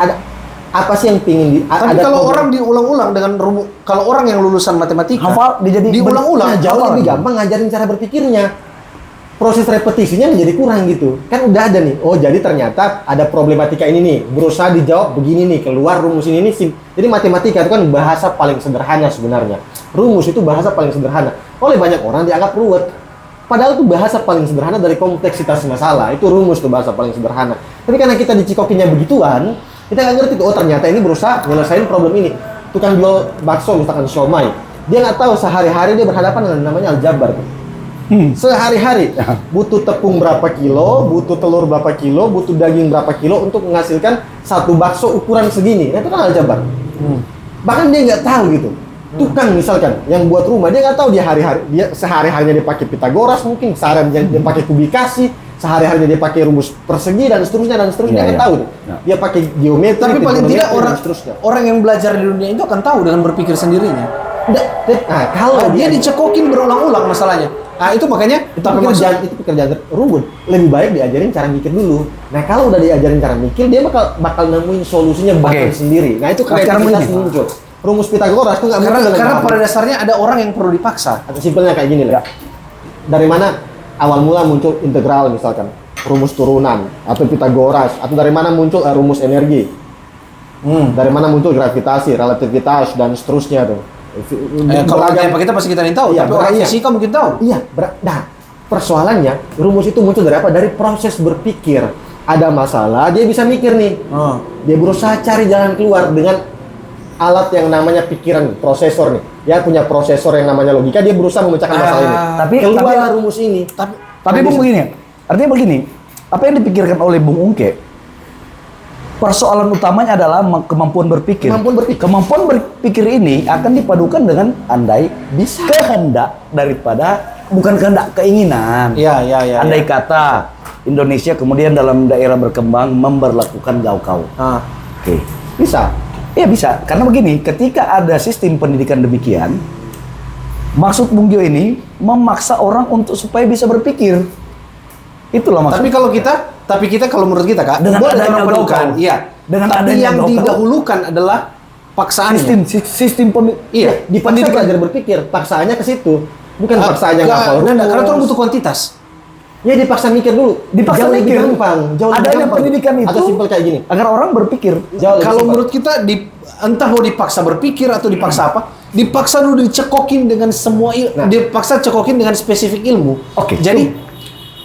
Apa sih yang pingin tapi kalau orang diulang-ulang dengan rumus, kalau orang yang lulusan matematika hafal, diulang-ulang jauh lebih gampang ngajarin cara berpikirnya. Proses repetisinya menjadi kurang gitu. Kan udah ada nih. Oh, jadi ternyata ada problematika ini nih. Berusaha dijawab begini nih, keluar rumus ini nih. Jadi matematika itu kan bahasa paling sederhana sebenarnya. Rumus itu bahasa paling sederhana. Oleh banyak orang dianggap ruwet. Padahal itu bahasa paling sederhana dari kompleksitas masalah. Itu rumus tuh bahasa paling sederhana. Tapi karena kita dicikokinya begituan, kita nggak ngerti tuh, oh ternyata ini berusaha nyelesain problem ini. Tukang jual bakso misalkan siomay, dia nggak tahu sehari-hari dia berhadapan dengan namanya aljabar tuh. Sehari-hari butuh tepung berapa kilo, butuh telur berapa kilo, butuh daging berapa kilo untuk menghasilkan satu bakso ukuran segini. Nah, itu kan aljabar. Bahkan dia nggak tahu gitu. Tukang misalkan yang buat rumah, dia nggak tahu dia sehari-harinya dia pakai Pythagoras, mungkin sehari-harinya dia pakai kubikasi, sehari-harinya dia pakai rumus persegi dan seterusnya dia nggak tahu tuh. Dia pakai geometri. Tapi paling tidak orang yang belajar di dunia itu akan tahu dengan berpikir sendirinya. Nah, kalau dia dicekokin berulang-ulang masalahnya. Nah, itu makanya itu pekerjaan ruwet. Lebih baik diajarin cara mikir dulu. Nah, kalau udah diajarin cara mikir, dia bakal nemuin solusinya sendiri. Nah, itu kreativitas muncul. Rumus Pythagoras itu nggak muncul karena pada dasarnya ada orang yang perlu dipaksa. Atau simpelnya kayak gini lah. Dari mana awal mula muncul integral misalkan? rumus turunan atau Pitagoras, atau dari mana muncul rumus energi, dari mana muncul gravitasi, relativitas dan seterusnya tuh. Kalau apa kita pasti kita tahu, Iya, tapi orang fisika mungkin tahu. Iya, nah persoalannya rumus itu muncul dari apa? Dari proses berpikir. Ada masalah, dia bisa mikir nih. Dia berusaha cari jalan keluar dengan alat yang namanya pikiran, prosesor nih. Dia punya prosesor yang namanya logika, dia berusaha memecahkan masalah ini. Keluar rumus ini. Tapi Bung begini, artinya begini, apa yang dipikirkan oleh Bung Ungke, persoalan utamanya adalah kemampuan berpikir. Kemampuan berpikir ini akan dipadukan dengan andai bisa kehendak daripada bukan kehendak, keinginan. Iya. Andai kata Indonesia kemudian dalam daerah berkembang memberlakukan gaukau. Oke. Bisa. Iya bisa, karena begini, ketika ada sistem pendidikan demikian, maksud Bung Gio ini memaksa orang untuk supaya bisa berpikir. Itulah maksud. Tapi kita kalau menurut kita Kak, dengan boleh adanya orang padukan, gaukau. iya. Dengan tapi adanya yang gaukau, didahulukan adalah paksaannya. sistem Iya, Dipaksa belajar berpikir, paksaannya ke situ. Bukan paksaannya ngapal. Karena orang butuh kuantitas. Ya dipaksa mikir dulu. Dipaksa jauh mikir. lebih gampang. Jauh lebih Adanya gampang. pendidikan itu Atau simpel kayak gini. agar orang berpikir. Kalau menurut kita entah mau dipaksa berpikir atau dipaksa apa, dipaksa dulu dicekokin dengan semua dipaksa cekokin dengan spesifik ilmu. Oke. Jadi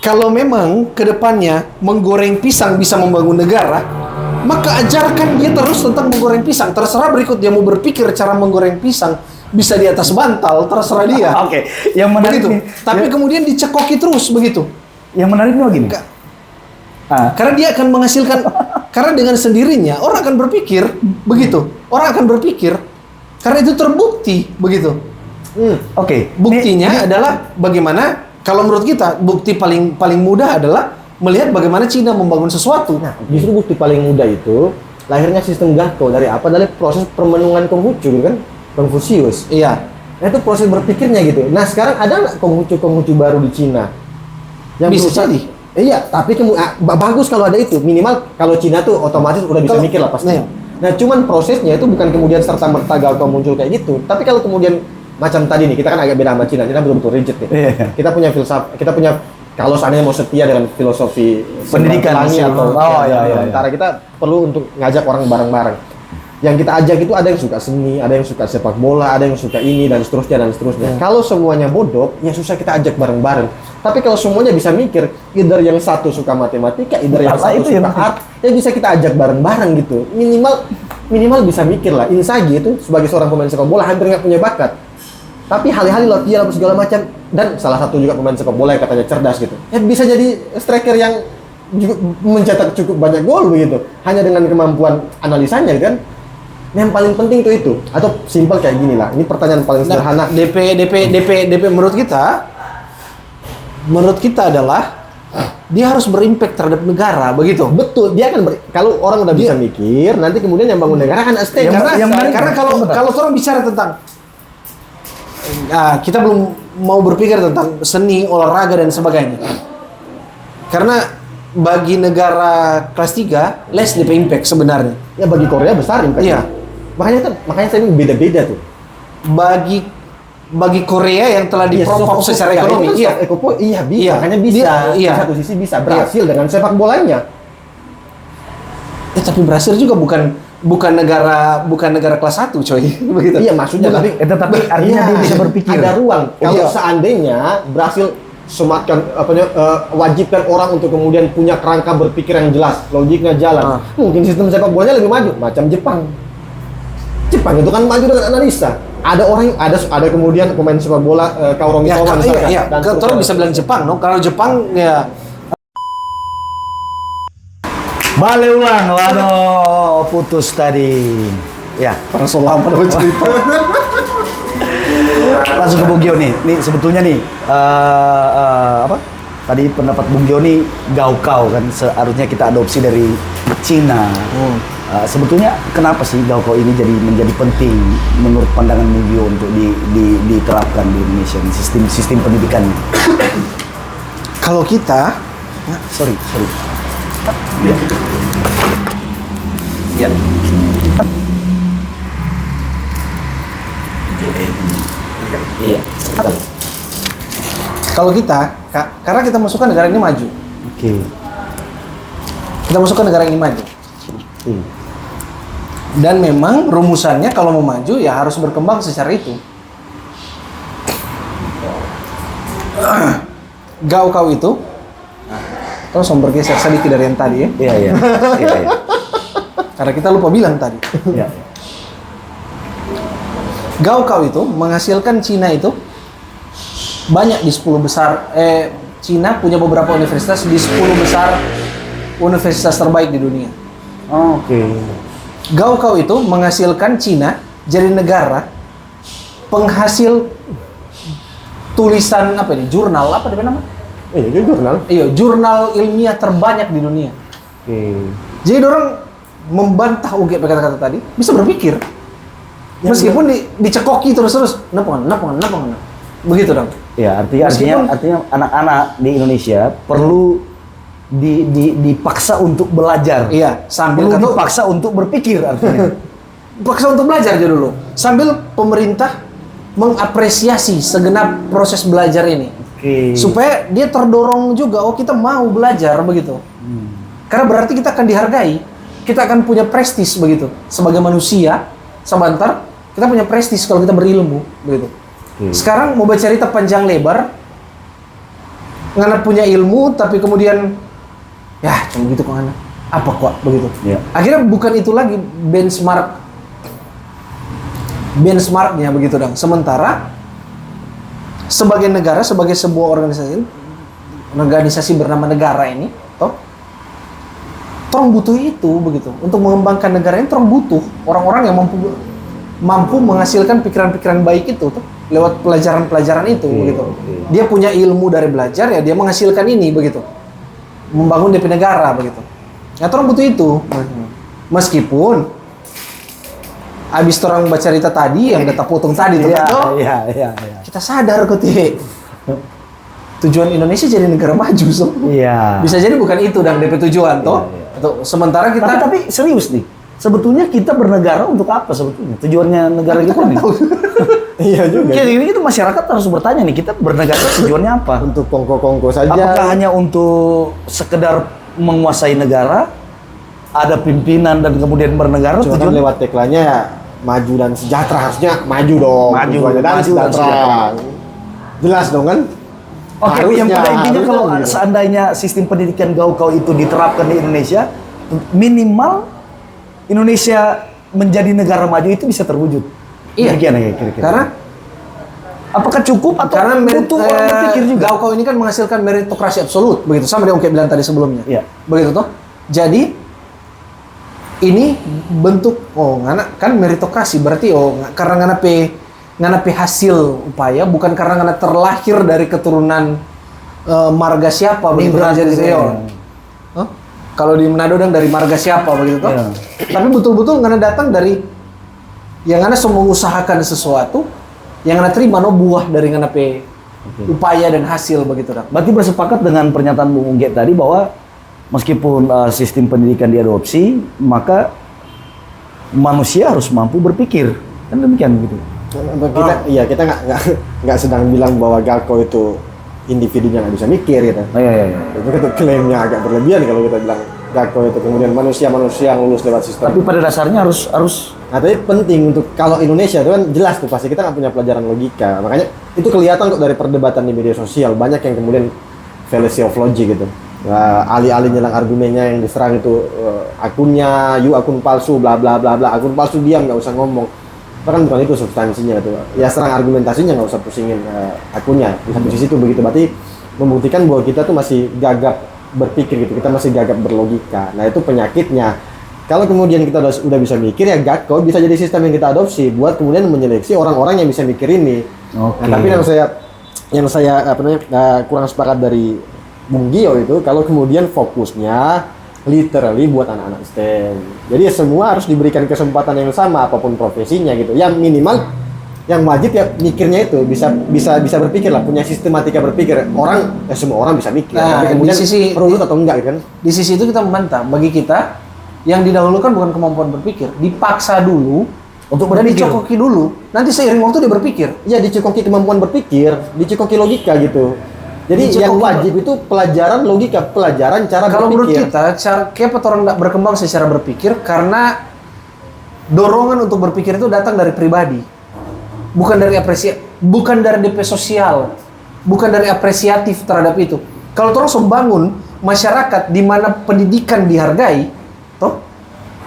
kalau memang kedepannya menggoreng pisang bisa membangun negara, maka ajarkan dia terus tentang menggoreng pisang. Terserah berikut dia mau berpikir cara menggoreng pisang bisa di atas bantal, terserah dia. Oke. Yang menarik Begitu. nih, Tapi kemudian dicekoki terus begitu. yang menariknya begini. Karena dia akan menghasilkan, karena dengan sendirinya orang akan berpikir begitu. Orang akan berpikir karena itu terbukti begitu. Oke. Buktinya adalah bagaimana? Kalau menurut kita bukti paling mudah adalah melihat bagaimana Cina membangun sesuatu. Nah, justru bukti paling mudah itu lahirnya sistem Gato dari apa? Dari proses permenungan Konghucu kan? Konfusius. Iya. Nah, itu proses berpikirnya gitu. Nah, sekarang ada nggak Konghucu baru di Cina? Yang Bisa berusaha- jadi. Iya, tapi bagus kalau ada itu. Minimal kalau Cina tuh otomatis udah bisa mikir lah pasti. Nah, cuman prosesnya itu bukan kemudian serta-merta Gato muncul kayak gitu. Tapi kalau kemudian macam tadi nih, kita kan agak beda sama Cina. Cina betul-betul rigid nih. Iya. Kita punya kita punya kalau seandainya mau setia dengan filosofi Pendidikan pelangi atau iya. antara kita perlu untuk ngajak orang bareng-bareng. Yang kita ajak itu ada yang suka seni, ada yang suka sepak bola, ada yang suka ini dan seterusnya dan seterusnya. Kalau semuanya bodoh, ya susah kita ajak bareng-bareng. Tapi kalau semuanya bisa mikir, either yang satu suka matematika, either yang satu itu suka art, ya bisa kita ajak bareng-bareng gitu. Minimal bisa mikir lah. Inzaghi itu sebagai seorang pemain sepak bola hampir nggak punya bakat. Tapi hal-hal latihan apa segala macam, dan salah satu juga pemain sepak bola yang katanya cerdas gitu. Ya bisa jadi striker yang juga mencetak cukup banyak gol begitu. Hanya dengan kemampuan analisanya kan. Yang paling penting tuh itu, atau simpel kayak gini lah. Ini pertanyaan paling sederhana. DP menurut kita adalah dia harus berimpact terhadap negara begitu. Betul, dia akan kalau orang udah bisa mikir, nanti kemudian yang bangun negara akan stay. Karena kalau orang bicara tentang kita belum mau berpikir tentang seni, olahraga dan sebagainya. Karena bagi negara kelas 3, less DP impact sebenarnya. Ya bagi Korea besar impact. Iya. Makanya saya bilang beda-beda tuh. Bagi Korea yang telah dipropop secara ekonomi, iya bisa, Iya. makanya bisa. Iya. Di satu sisi bisa berhasil dengan sepak bolanya. tapi Brasil juga bukan negara kelas 1 coy. Begitu. Iya maksudnya tapi artinya dia bisa berpikir. Ada ruang. Kalau seandainya Brasil sematkan wajibkan orang untuk kemudian punya kerangka berpikir yang jelas, logiknya jalan. Mungkin sistem sepak bolanya lebih maju macam Jepang. Jepang itu kan maju dengan analisa. Ada kemudian pemain sepak bola Kaoru Mitoma misalkan. Iya. Kalau bisa bilang Jepang, no? Kalau Jepang ya Balik ulang, waduh, putus tadi. Ya, para selama dapat cerita. langsung ke Bung Gio nih. Nih sebetulnya nih apa? Tadi pendapat Bung Gio nih gaukau kan seharusnya kita adopsi dari Cina. Sebetulnya kenapa sih gaukau ini menjadi penting menurut pandangan Bung Gio untuk diterapkan di Indonesia sistem pendidikan? Kalau kita, sorry. Ya. Iya. Kalau kita, karena kita masukkan negara ini maju. Oke. Kita masuk ke negara yang ingin maju. Dan memang rumusannya kalau mau maju ya harus berkembang secara itu. Gaokao itu, terus bergeser sedikit dari yang tadi ya. Iya, iya. Iya, iya. Karena kita lupa bilang tadi. Iya. Gaokao itu menghasilkan Cina itu banyak di 10 besar. Cina punya beberapa universitas di 10 besar universitas terbaik di dunia. Oke. Gaokao itu menghasilkan Cina jadi negara penghasil tulisan apa ini? Jurnal apa namanya? Itu jurnal. Iya, jurnal ilmiah terbanyak di dunia. Oke. Jadi orang membantah UGP kata-kata tadi bisa berpikir. Meskipun dicekoki terus-terus, kenapa? Begitu dong. Ya, artinya anak-anak di Indonesia perlu dipaksa untuk belajar. Iya, sambil Perlu dipaksa untuk berpikir artinya. paksa untuk belajar aja dulu. Sambil pemerintah mengapresiasi segenap proses belajar ini. Oke. Supaya dia terdorong juga, oh kita mau belajar begitu. Karena berarti kita akan dihargai. Kita akan punya prestis begitu. Sebagai manusia, sebentar kita punya prestis kalau kita berilmu begitu. Sekarang mau baca cerita panjang lebar, ngana punya ilmu tapi kemudian ya cuma gitu kok ngana. Apa kok begitu? Ya. Akhirnya bukan itu lagi benchmarknya begitu dong. Sementara sebagai negara, sebagai sebuah organisasi bernama negara ini, toh tolong butuh itu begitu. Untuk mengembangkan negara ini tolong butuh orang-orang yang mampu menghasilkan pikiran-pikiran baik itu tuh lewat pelajaran-pelajaran itu begitu. Dia punya ilmu dari belajar ya dia menghasilkan ini begitu. Membangun DP negara begitu. Ya tolong butuh itu. Meskipun habis orang baca cerita tadi yang data potong tadi tuh Iya. kita sadar kok tujuan Indonesia jadi negara maju so. Iya. Bisa jadi bukan itu dan DP tujuan toh. Atau sementara kita Tapi serius nih. Sebetulnya kita bernegara untuk apa sebetulnya? Tujuannya negara kita nih. Iya juga. Jadi itu masyarakat harus bertanya nih, kita bernegara tujuannya apa? Untuk kongko-kongko saja. Apakah hanya untuk sekedar menguasai negara? Ada pimpinan dan kemudian bernegara Cuma kan tujuan lewat tagline-nya ya, maju dan sejahtera, harusnya maju dong. Maju, Tujuannya dan maju dan sejahtera. sejahtera. Jelas dong kan? Oke, yang pada intinya kalau gitu. seandainya sistem pendidikan Gaokao itu diterapkan di Indonesia, minimal Indonesia menjadi negara maju itu bisa terwujud. Iya. Demikian ya kira-kira. karena Apakah cukup atau karena butuh orang berpikir juga? Gaokao ini kan menghasilkan meritokrasi absolut begitu sama yang bilang tadi sebelumnya. Iya. Begitu toh. Jadi ini bentuk ngana kan meritokrasi berarti karena ngana pe hasil upaya bukan karena ngana terlahir dari keturunan marga siapa begitu Migran jadi gitu saya. ya. Kalau di Manado dan dari marga siapa begitu toh. Iya. Tapi betul-betul ngana datang dari yang ngana semua mengusahakan sesuatu yang ngana terima buah dari ngana pe upaya dan hasil begitu toh. Berarti bersepakat dengan pernyataan Bung Ungge tadi bahwa meskipun sistem pendidikan diadopsi, maka manusia harus mampu berpikir. Kan demikian gitu. Kita nggak sedang bilang bahwa Gaokao itu individunya nggak bisa mikir gitu. Iya. Itu kan klaimnya agak berlebihan kalau kita bilang Gaokao itu kemudian manusia yang lulus lewat sistem. Tapi pada dasarnya harus Nah, tapi penting untuk kalau Indonesia itu kan jelas tuh pasti kita nggak punya pelajaran logika. Makanya itu kelihatan kok dari perdebatan di media sosial banyak yang kemudian fallacy of logic gitu. Alih-alih nyelang argumennya yang diserang itu akunnya, akun palsu, bla bla bla bla. Akun palsu diam nggak usah ngomong. Bahkan bukan itu substansinya itu. Ya serang argumentasinya nggak usah pusingin akunnya. Di satu sisi itu begitu. Berarti membuktikan bahwa kita tuh masih gagap berpikir gitu. Kita masih gagap berlogika. Nah itu penyakitnya. Kalau kemudian kita udah bisa mikir ya Gaokao bisa jadi sistem yang kita adopsi buat kemudian menyeleksi orang-orang yang bisa mikir ini. Oke. Nah, tapi yang saya kurang sepakat dari Bung Gio itu kalau kemudian fokusnya literally buat anak-anak STEM. Jadi semua harus diberikan kesempatan yang sama apapun profesinya gitu. Ya minimal yang wajib ya mikirnya itu bisa berpikir lah, punya sistematika berpikir. Semua orang bisa mikir. Nah, tapi kemudian di sisi perlu atau enggak kan? Di sisi itu kita membantah bagi kita yang didahulukan bukan kemampuan berpikir, dipaksa dulu untuk dan berpikir. dicokoki dulu. Nanti seiring waktu dia berpikir. Ya dicekoki kemampuan berpikir, dicekoki logika gitu. Jadi Cek yang kok- wajib itu pelajaran logika, pelajaran cara Kalau menurut berpikir. kita, kenapa orang tidak berkembang secara berpikir? Karena dorongan untuk berpikir itu datang dari pribadi, bukan dari bukan dari DP sosial, bukan dari apresiatif terhadap itu. Kalau orang membangun masyarakat di mana pendidikan dihargai, toh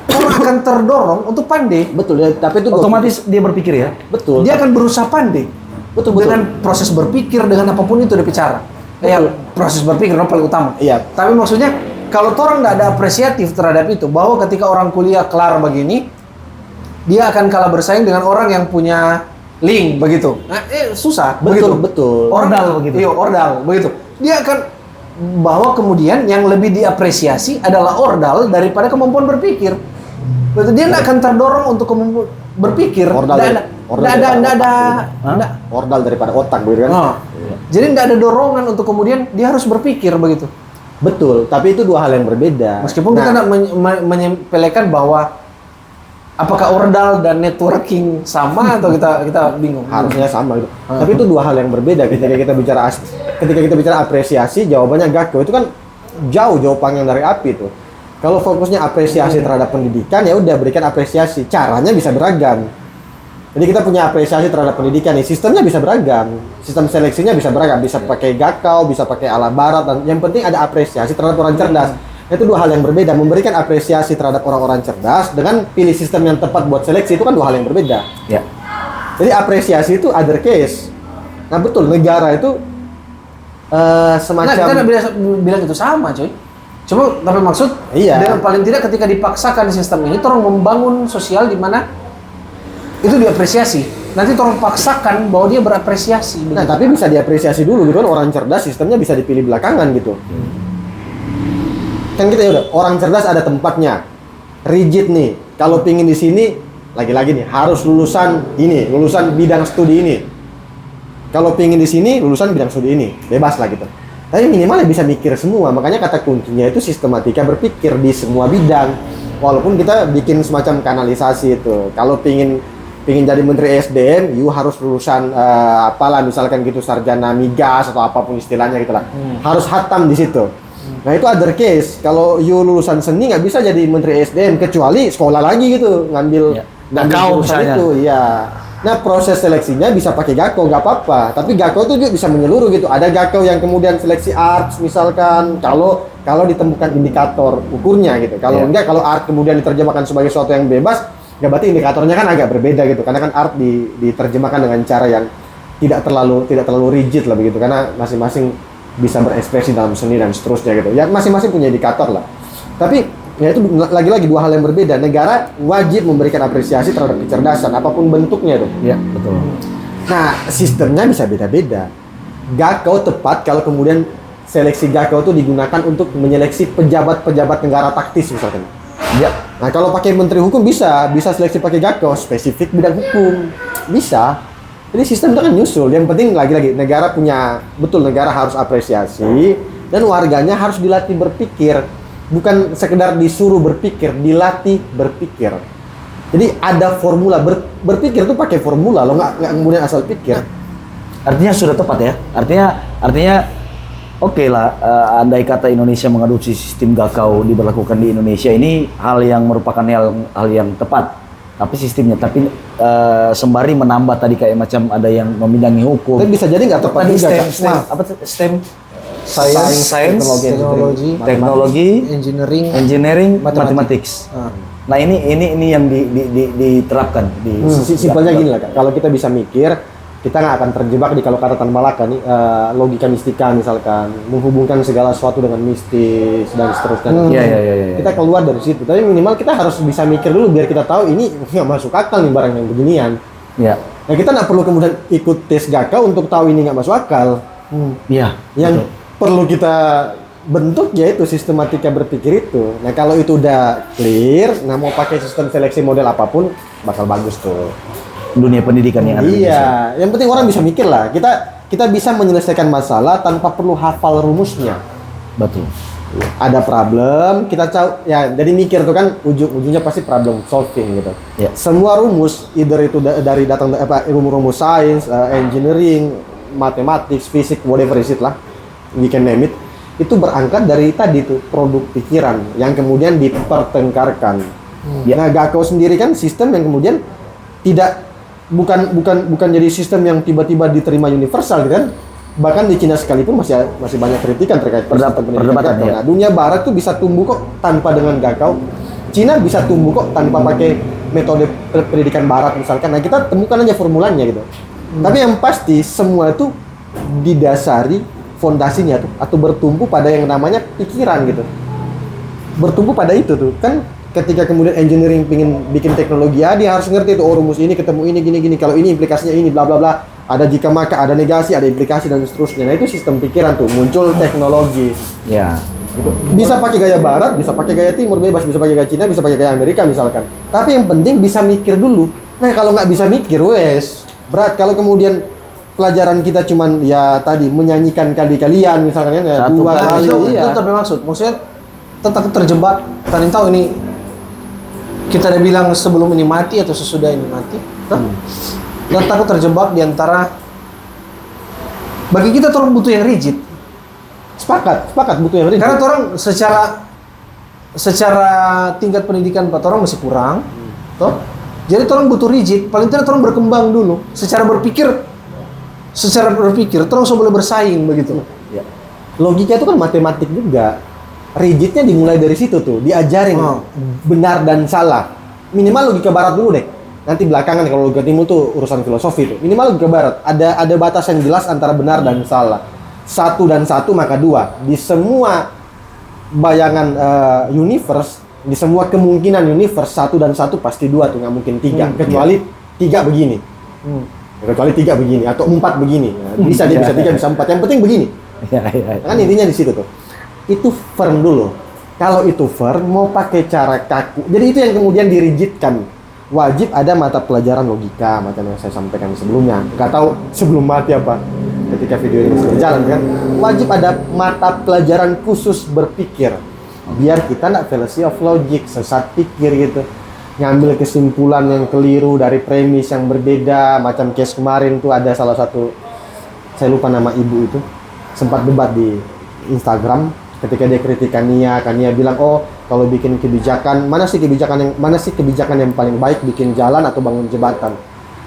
orang akan terdorong untuk pandai. Betul ya, tapi itu Otomatis dia berpikir ya. betul. Dia akan berusaha pandai. Betul. Dengan proses berpikir, dengan apapun itu dia bicara. Ya, proses berpikir yang paling utama. Iya. Tapi maksudnya kalau orang nggak ada apresiatif terhadap itu, bahwa ketika orang kuliah kelar begini, dia akan kalah bersaing dengan orang yang punya link begitu. Nah, susah. Betul, begitu. betul. Ordal begitu. Iya, ordal begitu. Dia akan bahwa kemudian yang lebih diapresiasi adalah ordal daripada kemampuan berpikir. Betul. Dia nggak akan terdorong untuk kemampuan berpikir. Ordal Nggak dari- ada, ordal nggak ada, daripada nggak ada, Hah? nggak- Ordal daripada otak gitu kan. Oh. Jadi nggak ada dorongan untuk kemudian dia harus berpikir begitu. Betul, tapi itu dua hal yang berbeda. Meskipun kita Nah, tidak menyepelekan bahwa apakah ordal dan networking sama atau kita bingung. harusnya sama gitu. Tapi itu dua hal yang berbeda ketika kita bicara ketika kita bicara apresiasi, jawabannya Gakko itu kan jauh panggang dari api itu. Kalau fokusnya apresiasi terhadap pendidikan, ya udah berikan apresiasi. Caranya bisa beragam. Jadi kita punya apresiasi terhadap pendidikan nih, sistemnya bisa beragam. Sistem seleksinya bisa beragam, bisa pakai Gakko, bisa pakai ala barat, dan yang penting ada apresiasi terhadap orang cerdas. Itu dua hal yang berbeda. Memberikan apresiasi terhadap orang-orang cerdas dengan pilih sistem yang tepat buat seleksi itu kan dua hal yang berbeda. Ya. Jadi apresiasi itu other case. Nah betul, negara itu semacam. Nah, kita nggak bilang itu sama, coy. Cuma tapi maksud Iya. dengan paling tidak ketika dipaksakan sistem ini, orang membangun sosial di mana itu diapresiasi. Nanti orang paksakan bahwa dia berapresiasi. Nah begitu. tapi bisa diapresiasi dulu gitu kan, orang cerdas sistemnya bisa dipilih belakangan gitu. Kan kita ya udah orang cerdas ada tempatnya. Rigid nih. Kalau pingin di sini lagi-lagi nih harus lulusan ini, lulusan bidang studi ini. Kalau pingin di sini lulusan bidang studi ini, bebas lah gitu. Tapi minimal bisa mikir semua. Makanya kata kuncinya itu sistematika berpikir di semua bidang. Walaupun kita bikin semacam kanalisasi itu. Kalau pingin jadi menteri SDM, you harus lulusan apalah misalkan gitu sarjana migas atau apapun istilahnya gitu lah. Harus hatam di situ. Nah itu other case. Kalau you lulusan seni nggak bisa jadi menteri SDM kecuali sekolah lagi gitu ngambil Ya. ngambil Gakko jurusan misalnya. itu. Iya. Nah proses seleksinya bisa pakai Gakko nggak apa-apa. Tapi Gakko itu juga bisa menyeluruh gitu. Ada Gakko yang kemudian seleksi arts misalkan kalau ditemukan indikator ukurnya gitu. Kalau Ya. enggak, kalau art kemudian diterjemahkan sebagai sesuatu yang bebas, ya berarti indikatornya kan agak berbeda gitu. Karena kan art diterjemahkan dengan cara yang tidak terlalu rigid lah begitu. Karena masing-masing bisa berekspresi dalam seni dan seterusnya gitu. Ya masing-masing punya indikator lah. Tapi ya itu lagi-lagi dua hal yang berbeda. Negara wajib memberikan apresiasi terhadap kecerdasan apapun bentuknya tuh. Ya, betul. Nah, sistemnya bisa beda-beda. Gakko tepat kalau kemudian seleksi Gakko itu digunakan untuk menyeleksi pejabat-pejabat negara taktis misalkan. Ya. Nah, kalau pakai menteri hukum bisa seleksi pakai Gakko spesifik bidang hukum. Bisa. Jadi sistem itu kan nyusul. Yang penting lagi-lagi negara harus apresiasi dan warganya harus dilatih berpikir. Bukan sekedar disuruh berpikir, dilatih berpikir. Jadi ada formula berpikir tuh pakai formula, lo nggak kemudian asal pikir. Artinya sudah tepat ya. Artinya oke lah, andai kata Indonesia mengadopsi sistem Gakko diberlakukan di Indonesia, ini hal yang merupakan hal yang tepat. Tapi sistemnya, sembari menambah tadi kayak macam ada yang membidangi hukum. Tapi bisa jadi nggak tepat Tadi juga. STEM, Kak. STEM, Maaf. apa tuh? STEM, Science, teknologi, teknologi, engineering, engineering, Mathematics. mathematics. Nah ini yang diterapkan di Simpelnya gini lah, Kak. Kalau kita bisa mikir, kita nggak akan terjebak di kalau kata Tan Malaka nih, logika mistika misalkan, menghubungkan segala sesuatu dengan mistis dan seterusnya. Iya. Kita keluar dari situ. Tapi minimal kita harus bisa mikir dulu biar kita tahu ini nggak masuk akal nih barang yang beginian. Ya. Nah kita nggak perlu kemudian ikut tes Gakko untuk tahu ini nggak masuk akal. Iya. Yang perlu kita bentuk yaitu sistematika berpikir itu. Nah kalau itu udah clear, nah mau pakai sistem seleksi model apapun bakal bagus tuh. Dunia pendidikan yang ada di Indonesia. Iya, yang penting orang bisa mikir lah. Kita bisa menyelesaikan masalah tanpa perlu hafal rumusnya. Betul. Ada problem, kita tahu ya. Jadi mikir tuh kan ujung-ujungnya pasti problem solving gitu. Ya. Semua rumus, either itu dari rumus sains, engineering, mathematics, fisik, whatever is it lah. we can name it, itu berangkat dari tadi tuh produk pikiran yang kemudian dipertengkarkan. Nah, Gakko sendiri kan sistem yang kemudian bukan jadi sistem yang tiba-tiba diterima universal gitu kan. Bahkan di Cina sekalipun masih banyak kritikan terkait perdebatan Gakko. ya. Nah, dunia barat tuh bisa tumbuh kok tanpa dengan Gakko. Cina bisa tumbuh kok tanpa pakai metode pendidikan barat misalkan. Nah, kita temukan aja formulanya gitu. Tapi yang pasti semua itu didasari fondasinya tuh atau bertumpu pada yang namanya pikiran gitu. Bertumpu pada itu tuh. Kan ketika kemudian engineering pingin bikin teknologi dia harus ngerti tuh rumus ini ketemu ini gini kalau ini implikasinya ini bla bla bla. Ada jika maka, ada negasi, ada implikasi dan seterusnya. Nah, itu sistem pikiran tuh muncul teknologi. Ya. Gitu. Bisa pakai gaya barat, bisa pakai gaya timur bebas, bisa pakai gaya Cina, bisa pakai gaya Amerika misalkan. Tapi yang penting bisa mikir dulu. Nah, kalau nggak bisa mikir wes berat. Kalau kemudian pelajaran kita cuman ya tadi menyanyikan kali-kalian misalkan ya Satu dua kali, kali Itu tapi maksudnya tetap terjebak. Kalian tahu ini kita udah bilang sebelum ini mati atau sesudah ini mati. Dan takut terjebak di antara bagi kita orang butuh yang rigid. Sepakat butuh yang rigid. Karena orang secara tingkat pendidikan orang masih kurang, toh. Jadi orang butuh rigid. Paling tidak orang berkembang dulu. Secara berpikir, orang boleh bersaing begitu. Ya. Logika itu kan matematik juga. Rigidnya dimulai dari situ tuh, diajarin benar dan salah. Minimal logika barat dulu deh. Nanti belakangan kalau logika timur tuh urusan filosofi tuh. Minimal logika barat ada batas yang jelas antara benar dan salah. 1 dan 1 maka 2. Di semua bayangan universe, di semua kemungkinan universe 1 dan 1 pasti 2 tuh, nggak mungkin 3 kecuali 3 begini. Kecuali 3 begini atau 4 begini. Nah, bisa 3 bisa 4. Yang penting begini. Ya. Kan intinya di situ tuh. Itu firm dulu. Kalau itu firm mau pakai cara kaku. Jadi itu yang kemudian dirigidkan. Wajib ada mata pelajaran logika macam yang saya sampaikan sebelumnya. Nggak tahu sebelum mati apa ketika video ini masih berjalan kan. Wajib ada mata pelajaran khusus berpikir. Biar kita nggak fallacy of logic, sesat pikir gitu. Ngambil kesimpulan yang keliru dari premis yang berbeda. Macam case kemarin tuh ada salah satu, saya lupa nama ibu itu, sempat debat di Instagram ketika dia kritik Kania bilang, oh kalau bikin kebijakan, mana sih kebijakan yang paling baik, bikin jalan atau bangun jembatan.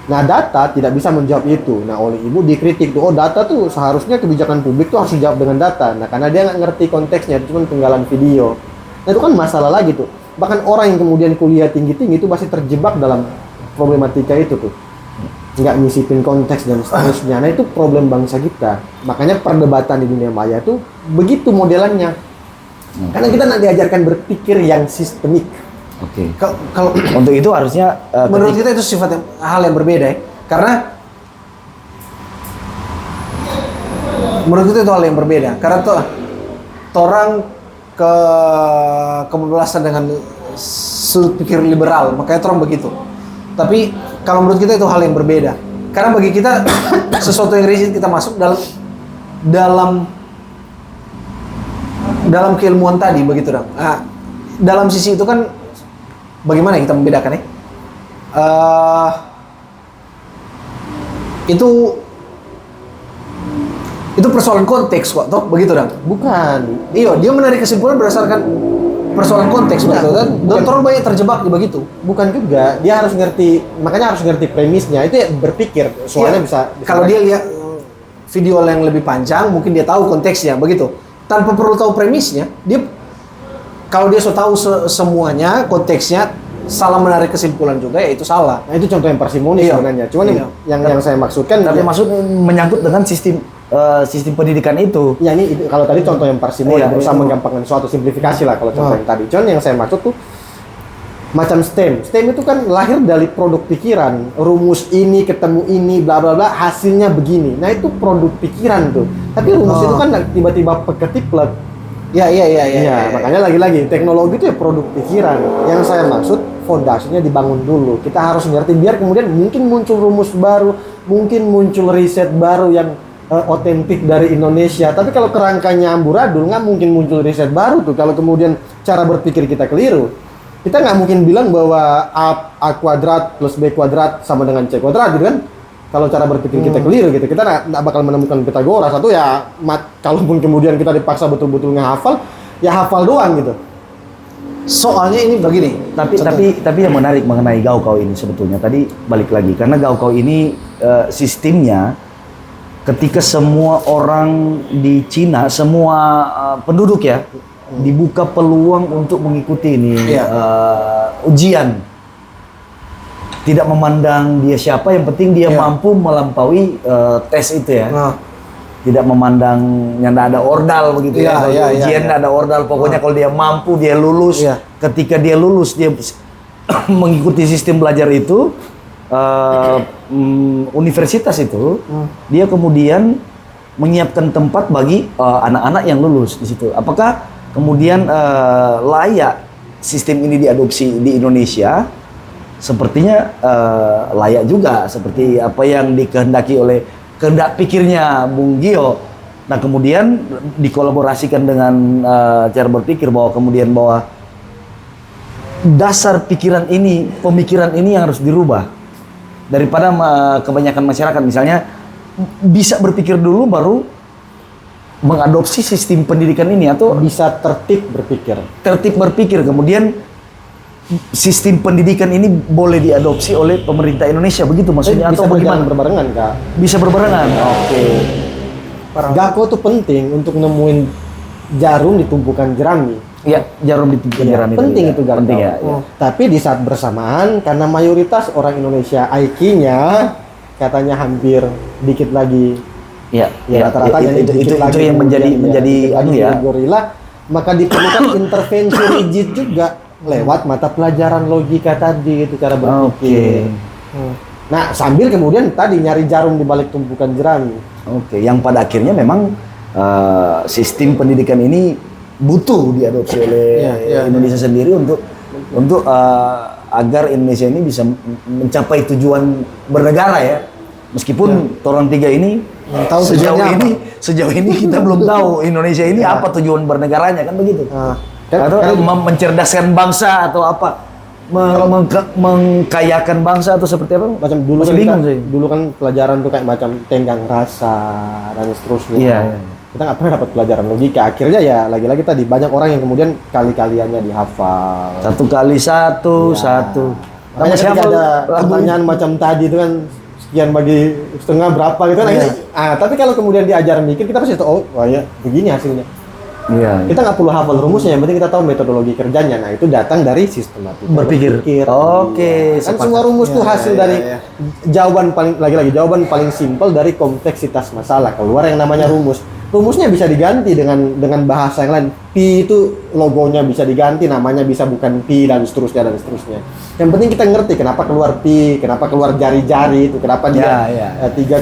Nah, data tidak bisa menjawab itu. Nah, oleh ibu dikritik tuh, oh data tuh seharusnya kebijakan publik tuh harus dijawab dengan data. Nah, karena dia nggak ngerti konteksnya, itu cuma penggalan video. Nah, itu kan masalah lagi tuh. Bahkan orang yang kemudian kuliah tinggi-tinggi itu masih terjebak dalam problematika itu tuh. Nggak nyisipin konteks dan seterusnya. Nah, itu problem bangsa kita. Makanya perdebatan di dunia maya tuh begitu modelannya. Karena kita nak diajarkan berpikir yang sistemik. Oke. Kalau Untuk itu harusnya menurut kita itu hal yang berbeda ya. Karena menurut kita itu hal yang berbeda. Karena orang kebablasan dengan sudut pikir liberal, makanya orang begitu. Tapi kalau menurut kita itu hal yang berbeda. Karena bagi kita sesuatu yang rigid kita masuk dalam keilmuan tadi begitu dong. Nah, dalam sisi itu kan bagaimana kita membedakan ya? Itu persoalan konteks kok, toh begitu dong. Bukan. Iya, dia menarik kesimpulan berdasarkan persoalan konteks begitu kan. Dan orang banyak terjebak di begitu. Bukan juga. Dia harus ngerti, makanya harus ngerti premisnya. Itu ya berpikir. Soalnya bisa kalau dia lihat video yang lebih panjang, mungkin dia tahu konteksnya begitu. Tanpa perlu tahu premisnya, kalau dia sudah tahu semuanya, konteksnya, salah menarik kesimpulan juga, ya itu salah. Nah, itu contoh yang parsimoni sebenarnya. Cuman yang saya maksudkan, tapi maksud menyangkut dengan sistem pendidikan itu. ya ini kalau tadi contoh yang parsimoni, berusaha itu. menggampangkan suatu simplifikasi lah kalau contoh yang tadi. Cuman yang saya maksud tuh macam STEM. STEM itu kan lahir dari produk pikiran. Rumus ini ketemu ini bla bla bla, hasilnya begini. Nah, itu produk pikiran tuh. Tapi rumus itu kan tiba-tiba peketiklet. Iya. Makanya lagi-lagi teknologi itu ya produk pikiran. Yang saya maksud fondasinya dibangun dulu. Kita harus ngerti biar kemudian mungkin muncul rumus baru, mungkin muncul riset baru yang otentik dari Indonesia. Tapi kalau kerangkanya amburadul, nggak mungkin muncul riset baru tuh. Kalau kemudian cara berpikir kita keliru. Kita nggak mungkin bilang bahwa A kuadrat plus B kuadrat sama dengan C kuadrat gitu kan. kalau cara berpikir kita keliru gitu, kita nggak bakal menemukan Pitagoras. Atau ya, kalaupun kemudian kita dipaksa betul-betul ngehafal, ya hafal doang gitu. Soalnya ini begini. Tapi yang menarik mengenai Gaokao ini sebetulnya tadi balik lagi karena Gaokao ini sistemnya ketika semua orang di Cina, semua penduduk ya dibuka peluang untuk mengikuti ini ujian. Tidak memandang dia siapa, yang penting dia mampu melampaui tes itu ya. Tidak memandang yang ada ordal begitu ya. Ujian ada ordal, pokoknya kalau dia mampu, dia lulus. Ketika dia lulus, dia mengikuti sistem belajar itu, universitas itu, dia kemudian menyiapkan tempat bagi anak-anak yang lulus di situ. Apakah kemudian layak sistem ini diadopsi di Indonesia? Sepertinya layak juga, seperti apa yang dikehendaki oleh kehendak pikirnya Bung Gio. Nah kemudian dikolaborasikan dengan cara berpikir bahwa dasar pikiran ini, pemikiran ini yang harus dirubah daripada kebanyakan masyarakat misalnya bisa berpikir dulu baru mengadopsi sistem pendidikan ini, atau Bisa tertib berpikir. Kemudian sistem pendidikan ini boleh diadopsi oleh pemerintah Indonesia, begitu maksudnya, Bisa atau bagaimana? berbarengan, Kak. Bisa berbarengan. Oke. Gako tuh penting untuk nemuin jarum di tumpukan jerami. Iya, jarum di tumpukan jerami. Penting itu Gako. Penting ya. Tapi di saat bersamaan, karena mayoritas orang Indonesia IQ-nya katanya hampir dikit lagi. Iya. Rata-rata Itu yang menjadi anu ya. Gorila, maka diperlukan intervensi rigid juga lewat mata pelajaran logika tadi, itu cara berpikir. Nah, sambil kemudian tadi nyari jarum di balik tumpukan jerami. Oke, yang pada akhirnya memang sistem pendidikan ini butuh diadopsi oleh Indonesia sendiri untuk agar Indonesia ini bisa mencapai tujuan bernegara ya. Meskipun Torang Tiga ini sejauh ini kita belum tahu Indonesia ini apa tujuan bernegaranya, kan begitu. Atau mencerdaskan bangsa atau apa, mengkayakan bangsa atau seperti apa? Macam dulu masih bingung sih. Dulu kan pelajaran tuh kayak macam tenggang rasa dan seterusnya. Iya. Kita nggak pernah dapat pelajaran logika. Akhirnya ya lagi-lagi tadi banyak orang yang kemudian kali-kaliannya dihafal. Satu kali satu. Makanya ketika ada pertanyaan macam tadi itu kan sekian bagi setengah berapa gitu kan. Tapi kalau kemudian diajar mikir, kita pasti tahu, oh ya begini hasilnya. Iya. Kita nggak perlu hafal rumusnya, yang penting kita tahu metodologi kerjanya. Nah itu datang dari sistematika berpikir. Oke. Kan semua rumus tuh hasil dari jawaban jawaban paling simpel dari kompleksitas masalah. Keluar yang namanya rumus. Rumusnya bisa diganti dengan bahasa yang lain. Pi itu logonya bisa diganti, namanya bisa bukan pi, dan seterusnya. Yang penting kita ngerti kenapa keluar pi, kenapa keluar jari-jari itu, kenapa dia 3,14,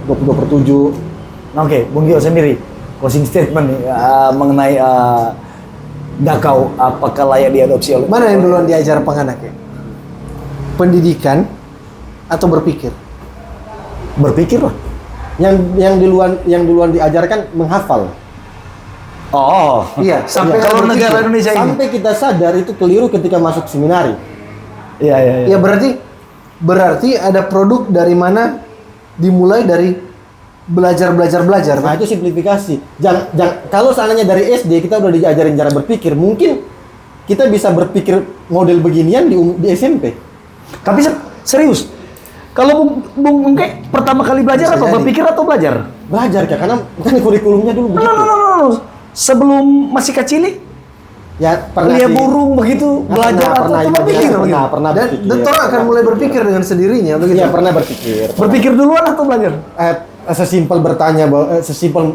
20/7. Oke, Bung Gio sendiri closing statement nih, mengenai Gakau, apakah layak diadopsi oleh Mana yang duluan diajar penganak ya? Pendidikan atau berpikir? Berpikir lah. Yang duluan diajarkan menghafal. Oh, Iya, sampai kalau berpikir. negara Indonesia ini. Sampai kita sadar itu keliru ketika masuk seminari. Iya. Ya berarti ada produk dari mana dimulai dari belajar. Nah itu simplifikasi. Kalau seandainya dari SD kita udah diajarin cara berpikir, mungkin kita bisa berpikir model beginian di SMP. Tapi serius, kalau Bung Engke pertama kali belajar atau berpikir atau belajar? Belajar ya, karena kan kurikulumnya dulu begitu. No. Sebelum masih kecil, Ya pernah lihat burung begitu, belajar atau berpikir begitu? Pernah Dan orang akan mulai berpikir dengan sendirinya begitu. Iya, pernah berpikir. Berpikir duluan atau belajar? Sesimpel bertanya bahwa sesimpel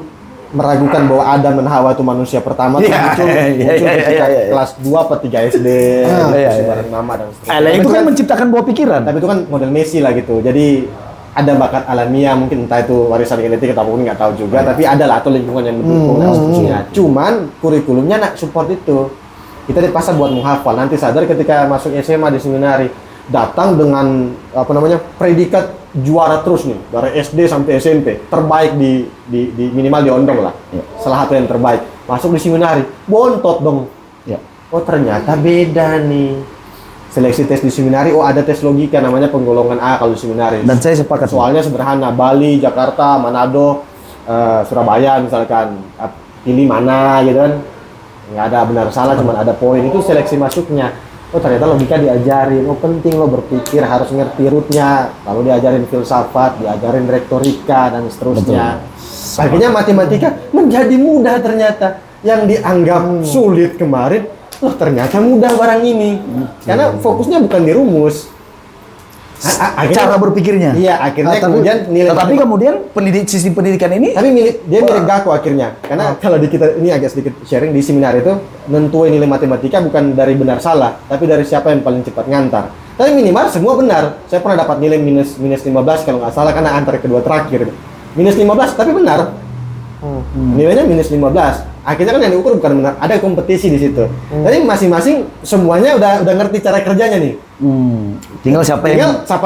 meragukan bahwa Adam dan Hawa itu manusia pertama tuh muncul ketika kelas 2 atau 3 SD, bareng mama dan seterusnya. Itu kan menciptakan buah pikiran. Tapi itu kan model Messi lah gitu. Jadi ada bakat alamiah, mungkin entah itu warisan genetik atau apapun, nggak tahu juga, tapi ada lah, atau lingkungan yang mendukung dan seterusnya. Cuman kurikulumnya nak support itu. Kita dipaksa buat menghafal. Nanti sadar ketika masuk SMA di seminari, datang dengan predikat juara terus nih dari SD sampai SMP, terbaik di minimal di Ondong lah. Salah satu yang terbaik. Masuk di seminari, bontot dong. Oh ternyata beda nih. Seleksi tes di seminari, ada tes logika namanya penggolongan A kalau di seminari. Dan saya sepakat. Soalnya sederhana, Bali, Jakarta, Manado, Surabaya misalkan, pilih mana gitu kan. Nggak ada benar salah, cuma ada poin. Itu seleksi masuknya. Oh ternyata logika diajarin, penting lo berpikir, harus ngerti rootnya. Lalu diajarin filsafat, diajarin retorika, dan seterusnya. Akhirnya matematika menjadi mudah ternyata. Yang dianggap sulit kemarin, ternyata mudah barang ini. Karena fokusnya bukan di rumus. Cara berpikirnya. Iya, akhirnya kemudian nilai. Tetapi kemudian sistem pendidikan ini tapi dia mirip Gako akhirnya. Karena kalau di kita ini agak sedikit sharing di seminar itu, nentuin nilai matematika bukan dari benar salah, tapi dari siapa yang paling cepat ngantar. Tapi minimal semua benar. Saya pernah dapat nilai minus 15 kalau nggak salah karena antar kedua terakhir. Minus 15 tapi benar. Nilainya minus 15. Akhirnya kan yang diukur bukan benar, ada kompetisi di situ. Tapi masing-masing semuanya udah ngerti cara kerjanya nih. Tinggal siapa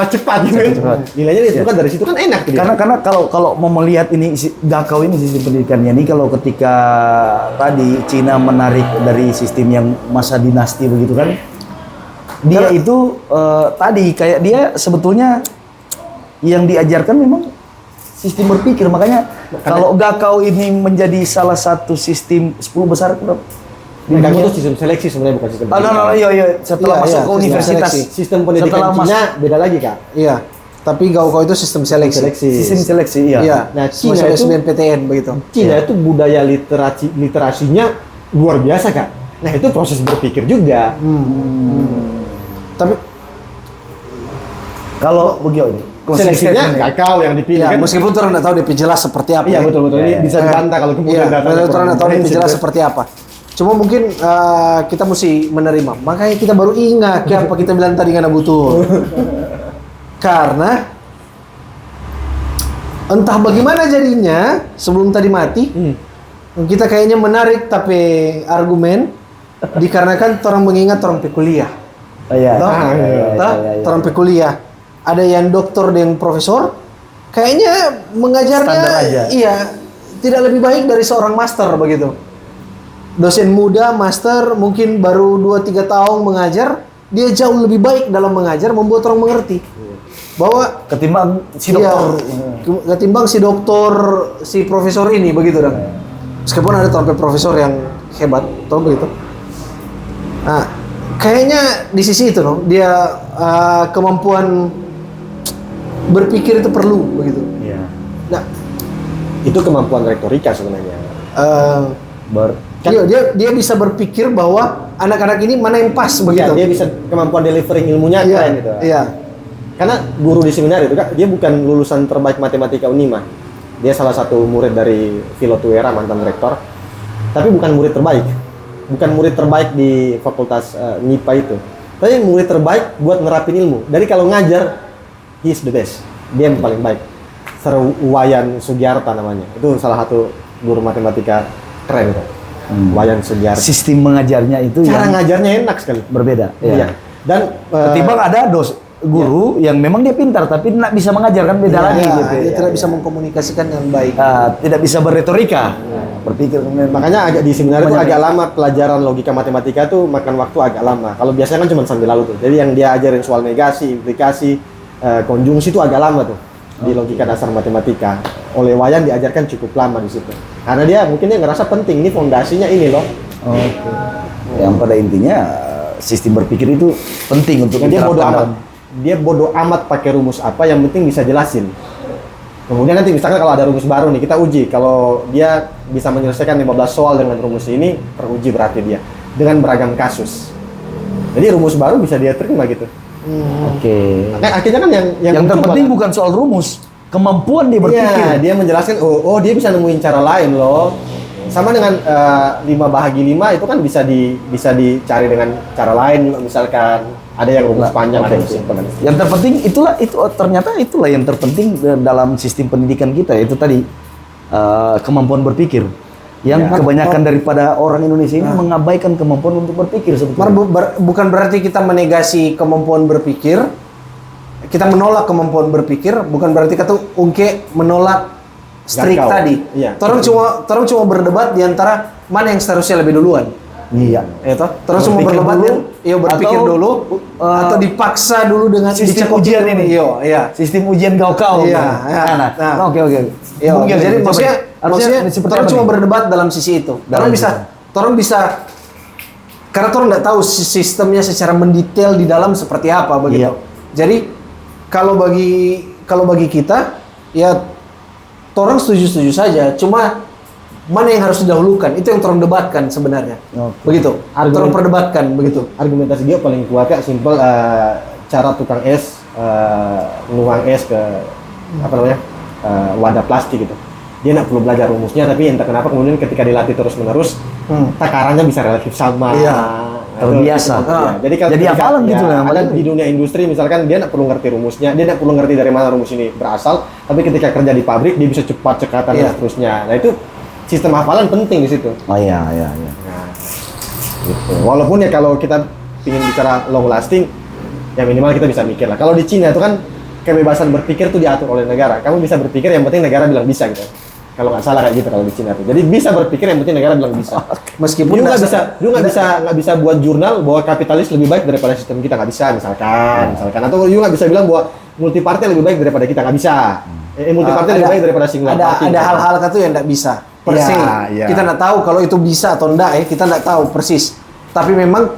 cepat gitu. Nilainya ditentukan dari situ kan enak gitu. Karena kalau mau melihat ini Gakau ini sistem pendidikannya ini, kalau ketika tadi Cina menarik dari sistem yang masa dinasti begitu kan, dia itu tadi kayak dia sebetulnya yang diajarkan memang sistem berpikir. Makanya kalau Gakau ini menjadi salah satu sistem 10 besar Gakau itu sistem seleksi sebenarnya, bukan sistem pendidikan. Iya. Setelah masuk ke universitas, sistem pendidikan Cina beda lagi Kak. Iya. Tapi Gakau itu sistem seleksi. Sistem seleksi, iya. Nah, Cina itu SBMPTN begitu. Cina itu budaya literasinya luar biasa Kak. Nah, itu proses berpikir juga. Tapi kalau begini, seleksinya Gakau yang dipilih ya, kan. meskipun orang nggak tahu DP jelas seperti apa. Iya betul. Ini bisa dibantah kalau kemudian datanya orang nggak tahu DP jelas seperti apa. Cuma mungkin kita mesti menerima. Makanya kita baru ingat apa kita bilang tadi karena butuh. Karena entah bagaimana jadinya sebelum tadi mati, kita kayaknya menarik tapi argumen dikarenakan orang mengingat orang kuliah. Orang kuliah. Ada yang doktor dan profesor, kayaknya mengajarnya tidak lebih baik dari seorang master begitu. Dosen muda, master, mungkin baru 2-3 tahun mengajar, dia jauh lebih baik dalam mengajar, membuat orang mengerti. Bahwa ketimbang si doktor. Ketimbang si doktor, si profesor ini begitu dong. Meskipun ada sampai profesor yang hebat, tahu begitu. Nah, kayaknya di sisi itu loh, dia kemampuan berpikir itu perlu begitu. Iya. Nah, itu kemampuan retorika sebenarnya. Dia bisa berpikir bahwa anak-anak ini mana yang pas begitu. Dia bisa kemampuan delivering ilmunya keren gitu. Iya. Karena guru di seminar itu Kak, dia bukan lulusan terbaik matematika Unima. Dia salah satu murid dari Philo Tuera, mantan rektor. Tapi bukan murid terbaik. Bukan murid terbaik di fakultas MIPA itu. Tapi murid terbaik buat nerapin ilmu. Dari kalau ngajar, he is the best. Dia yang paling baik. Wayan Sugiarta namanya. Itu salah satu guru matematika keren kan. Wayan Sugiarta. Sistem mengajarnya itu cara ngajarnya enak sekali. Berbeda. Iya. Dan ketimbang ada guru yang memang dia pintar tapi tidak bisa mengajar kan beda lagi gitu. Dia tidak bisa mengkomunikasikan dengan baik. Tidak bisa berretorika. Berpikir makanya agak di seminar itu agak lama pelajaran logika matematika tuh makan waktu agak lama. Kalau biasanya kan cuma sambil lalu tuh. Jadi yang dia ajarin soal negasi, implikasi, konjungsi itu agak lama tuh di logika dasar matematika. Oleh Wayan diajarkan cukup lama di situ. Karena dia mungkin dia ngerasa penting, ini fondasinya ini loh. Yang pada intinya sistem berpikir itu penting untuk dia bodoh amat. Dia bodoh amat pakai rumus apa, yang penting bisa jelasin. Kemudian nanti misalkan kalau ada rumus baru nih, kita uji. Kalau dia bisa menyelesaikan 15 soal dengan rumus ini, teruji berarti dia. Dengan beragam kasus. Jadi rumus baru bisa dia terima gitu. Akhirnya kan yang terpenting bukan soal rumus, kemampuan dia berpikir. Iya, dia menjelaskan, dia bisa nemuin cara lain loh. Sama dengan 5/5 itu kan bisa dicari dengan cara lain juga, misalkan ada yang rumus panjang, ada yang simpel. Yang terpenting ternyata itulah yang terpenting dalam sistem pendidikan kita, itu tadi kemampuan berpikir. Yang kebanyakan daripada orang Indonesia ini mengabaikan kemampuan untuk berpikir sebetulnya. Bukan berarti kita menegasi kemampuan berpikir, kita menolak kemampuan berpikir, bukan berarti kita menolak strik tadi. Iya. Orang cuma berdebat di antara mana yang seharusnya lebih duluan. Iya. Ya toh? Terus mau Berpikir berdebat dulu, iya berpikir atau, dulu atau dipaksa dulu dengan sistem dicekuk ujian dulu. ini. Iya. Sistem ujian kau-kau. Iya, iya. Nah. Oke. Iya, Bung Gil, jadi coba. maksudnya seperti orang apa cuma nih? berdebat dalam sisi itu. Dalam Orang bisa karena orang nggak tahu sistemnya secara mendetail di dalam seperti apa begitu. Iya. Jadi kalau bagi kita ya orang setuju saja. Cuma mana yang harus didahulukan itu yang orang debatkan sebenarnya. Oke. Begitu. Orang perdebatkan begitu. Argumentasi dia paling kuat Kak, simpel cara tukang es nuang es ke apa namanya wadah plastik gitu. Dia nggak perlu belajar rumusnya, tapi entah kenapa kemudian ketika dilatih terus menerus takarannya bisa relatif sama. Iya. Nah, Terbiasa. Jadi kalau Jadi ketika- hafalan gitu lah. ada di dunia industri misalkan dia nggak perlu ngerti rumusnya, dia nggak perlu ngerti dari mana rumus ini berasal, tapi ketika kerja di pabrik dia bisa cepat cekatan Iya. dan seterusnya. Nah itu sistem hafalan penting di situ. Oh iya. Nah, gitu. Walaupun ya kalau kita ingin bicara long lasting, ya minimal kita bisa mikir lah. Kalau di Cina itu kan kebebasan berpikir tuh diatur oleh negara. Kamu bisa berpikir, yang penting negara bilang bisa gitu. Kalau nggak salah kayak gitu kalau di Cina tuh. Jadi bisa berpikir, yang penting negara bilang bisa. Meskipun Lu nggak bisa buat jurnal bahwa kapitalis lebih baik daripada sistem kita, nggak bisa misalkan. Atau lu nggak bisa bilang bahwa multi partai lebih baik daripada kita, nggak bisa. Multi partai lebih baik daripada single party. Ada hal-hal itu yang tidak bisa persis. Iya. Kita nggak tahu kalau itu bisa atau enggak ya, kita nggak tahu persis. Tapi memang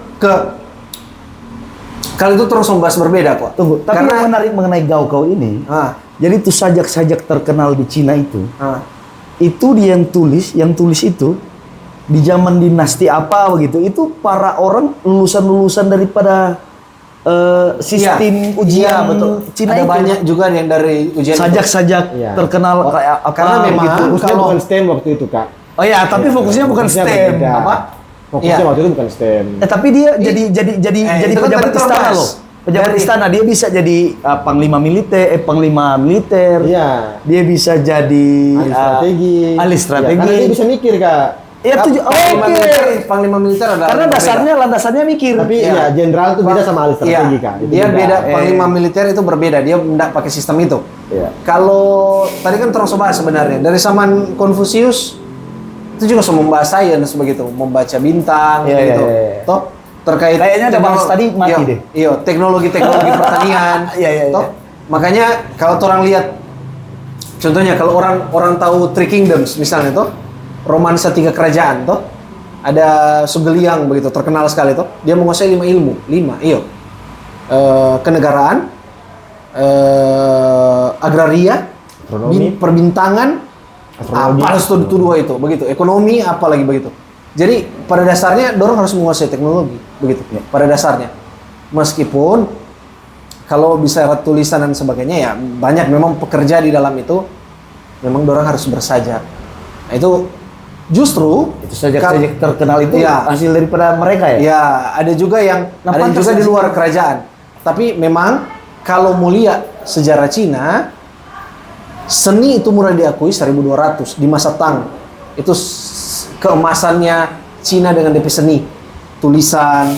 kalau itu terus membahas berbeda kok. Tunggu, tapi yang menarik mengenai Gaokao ini, jadi tuh sajak-sajak terkenal di Cina itu dia yang tulis itu di zaman dinasti apa begitu, itu para orang lulusan Iya. daripada sistem ujian betul. Cina Ada itu. banyak juga yang dari ujian sajak-sajak Iya. terkenal kayak apa Karena memang gitu. Fokusnya kalau- bukan STEM waktu itu Kak. Oh ya, tapi fokusnya bukan Fokusnya STEM. berbeda. Apa? Fokusnya Iya. waktu itu bukan STEM. Tapi dia jadi itu kan pejabat tadi istana terbahas. loh. Pejabat Dari- istana, dia bisa jadi panglima militer. Iya. Dia bisa jadi Ahli strategi. ahli strategi. Iya, karena dia bisa mikir Kak. Ya tujuh. Panglima militer adalah Karena landasannya mikir. Tapi Iya. ya jenderal tuh beda sama ahli strategi Iya, Kak. Itu dia beda. Eh. Panglima militer itu berbeda. Dia tidak pakai sistem itu. Iya. Kalau tadi kan terus bahas sebenarnya dari zaman Konfusius itu juga semua membahas sains begitu, membaca bintang Iya, gitu. iya. Toh terkait Kayaknya ada bahas tadi mati deh. Iya, teknologi pertanian. Iya. Toh makanya kalau orang lihat contohnya kalau orang tahu Three Kingdoms misalnya toh, romansa 3 kerajaan toh, ada Sugeliang begitu terkenal sekali toh. Dia menguasai 5 ilmu, 5. Iya. Kenegaraan, agraria, Astronomi. perbintangan, Astrologi. apa harus itu dua itu begitu, ekonomi apalagi begitu. Jadi pada dasarnya dorong harus menguasai teknologi begitu pada dasarnya. Meskipun kalau bicara tulisan dan sebagainya ya banyak memang pekerja di dalam itu memang dorong harus bersajak. Nah, itu justru Itu sajak-sajak terkenal itu Iya. hasil daripada mereka ya. ya ada juga yang Nah, ada pantas juga di nggak sih? luar kerajaan. Tapi memang kalau mau lihat sejarah Cina, seni itu mulai diakui 1200 di masa Tang. Itu keemasannya Cina dengan DP seni, tulisan,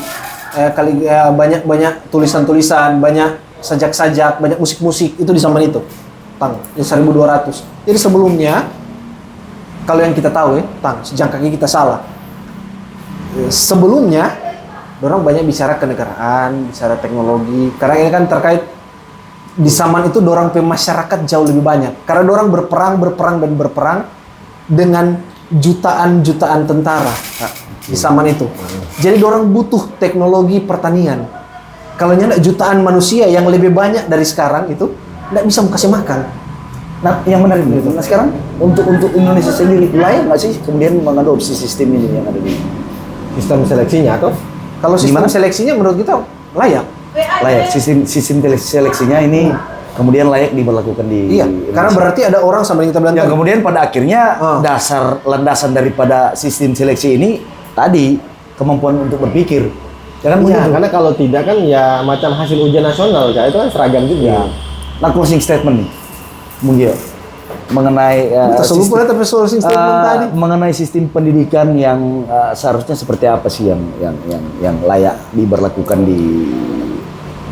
banyak tulisan-tulisan, banyak sajak-sajak, banyak musik-musik itu di zaman itu. Tang, di 1200. Jadi sebelumnya kalau yang kita tahu ya, Tang, sejak kaki kita salah. Sebelumnya orang banyak bicara kenegaraan, bicara teknologi. Karena ini kan terkait di zaman itu dorang masyarakat jauh lebih banyak. Karena dorang berperang dengan jutaan tentara di zaman itu. Jadi dorang butuh teknologi pertanian. Kalau nyandak jutaan manusia yang lebih banyak dari sekarang itu nggak bisa kasih makan. Nah, yang menarik itu. Nah, sekarang untuk Indonesia sendiri layak nggak sih kemudian mengadopsi sistem ini yang ada di Sistem seleksinya atau Kalau sistem Gimana? seleksinya menurut kita layak. layak sistem seleksinya ini kemudian layak diberlakukan di Iya, Indonesia. karena berarti ada orang sama yang kita bilang Ya, tadi. kemudian pada akhirnya landasan daripada sistem seleksi ini tadi kemampuan untuk berpikir. Ya kan Iya, begitu? karena kalau tidak kan ya macam hasil ujian nasional Kak, itu kan seragam juga. Nah, closing statement nih, Bung Gio, mengenai Terselupa ya tapi closing statement tadi. mengenai sistem pendidikan yang seharusnya seperti apa sih yang layak diberlakukan di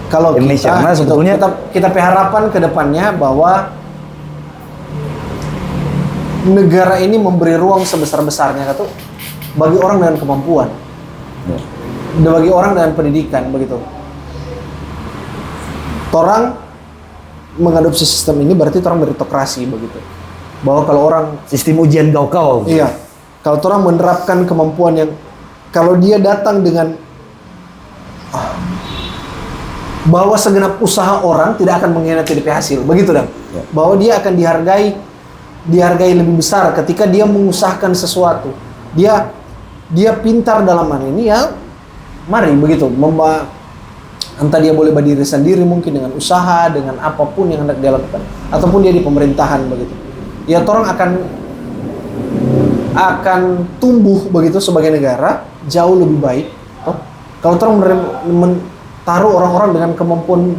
Kalau Indonesia, kita, karena sebetulnya kita harapan ke depannya bahwa negara ini memberi ruang sebesar-besarnya bagi orang dengan kemampuan. Bagi orang dengan pendidikan begitu. Orang mengadopsi sistem ini berarti orang meritokrasi begitu. Bahwa kalau orang Sistem ujian kau. iya, kalau orang menerapkan kemampuan yang kalau dia datang dengan bahwa segenap usaha orang tidak akan mengkhianati DP hasil, begitu Dan. Ya. Bahwa dia akan dihargai lebih besar ketika dia mengusahakan sesuatu. Dia pintar dalam hal ini ya, mari begitu. Entah dia boleh berdiri sendiri mungkin dengan usaha, dengan apapun yang hendak dia lakukan, ataupun dia di pemerintahan begitu. Ya orang akan tumbuh begitu sebagai negara jauh lebih baik. Kalau orang taruh orang-orang dengan kemampuan,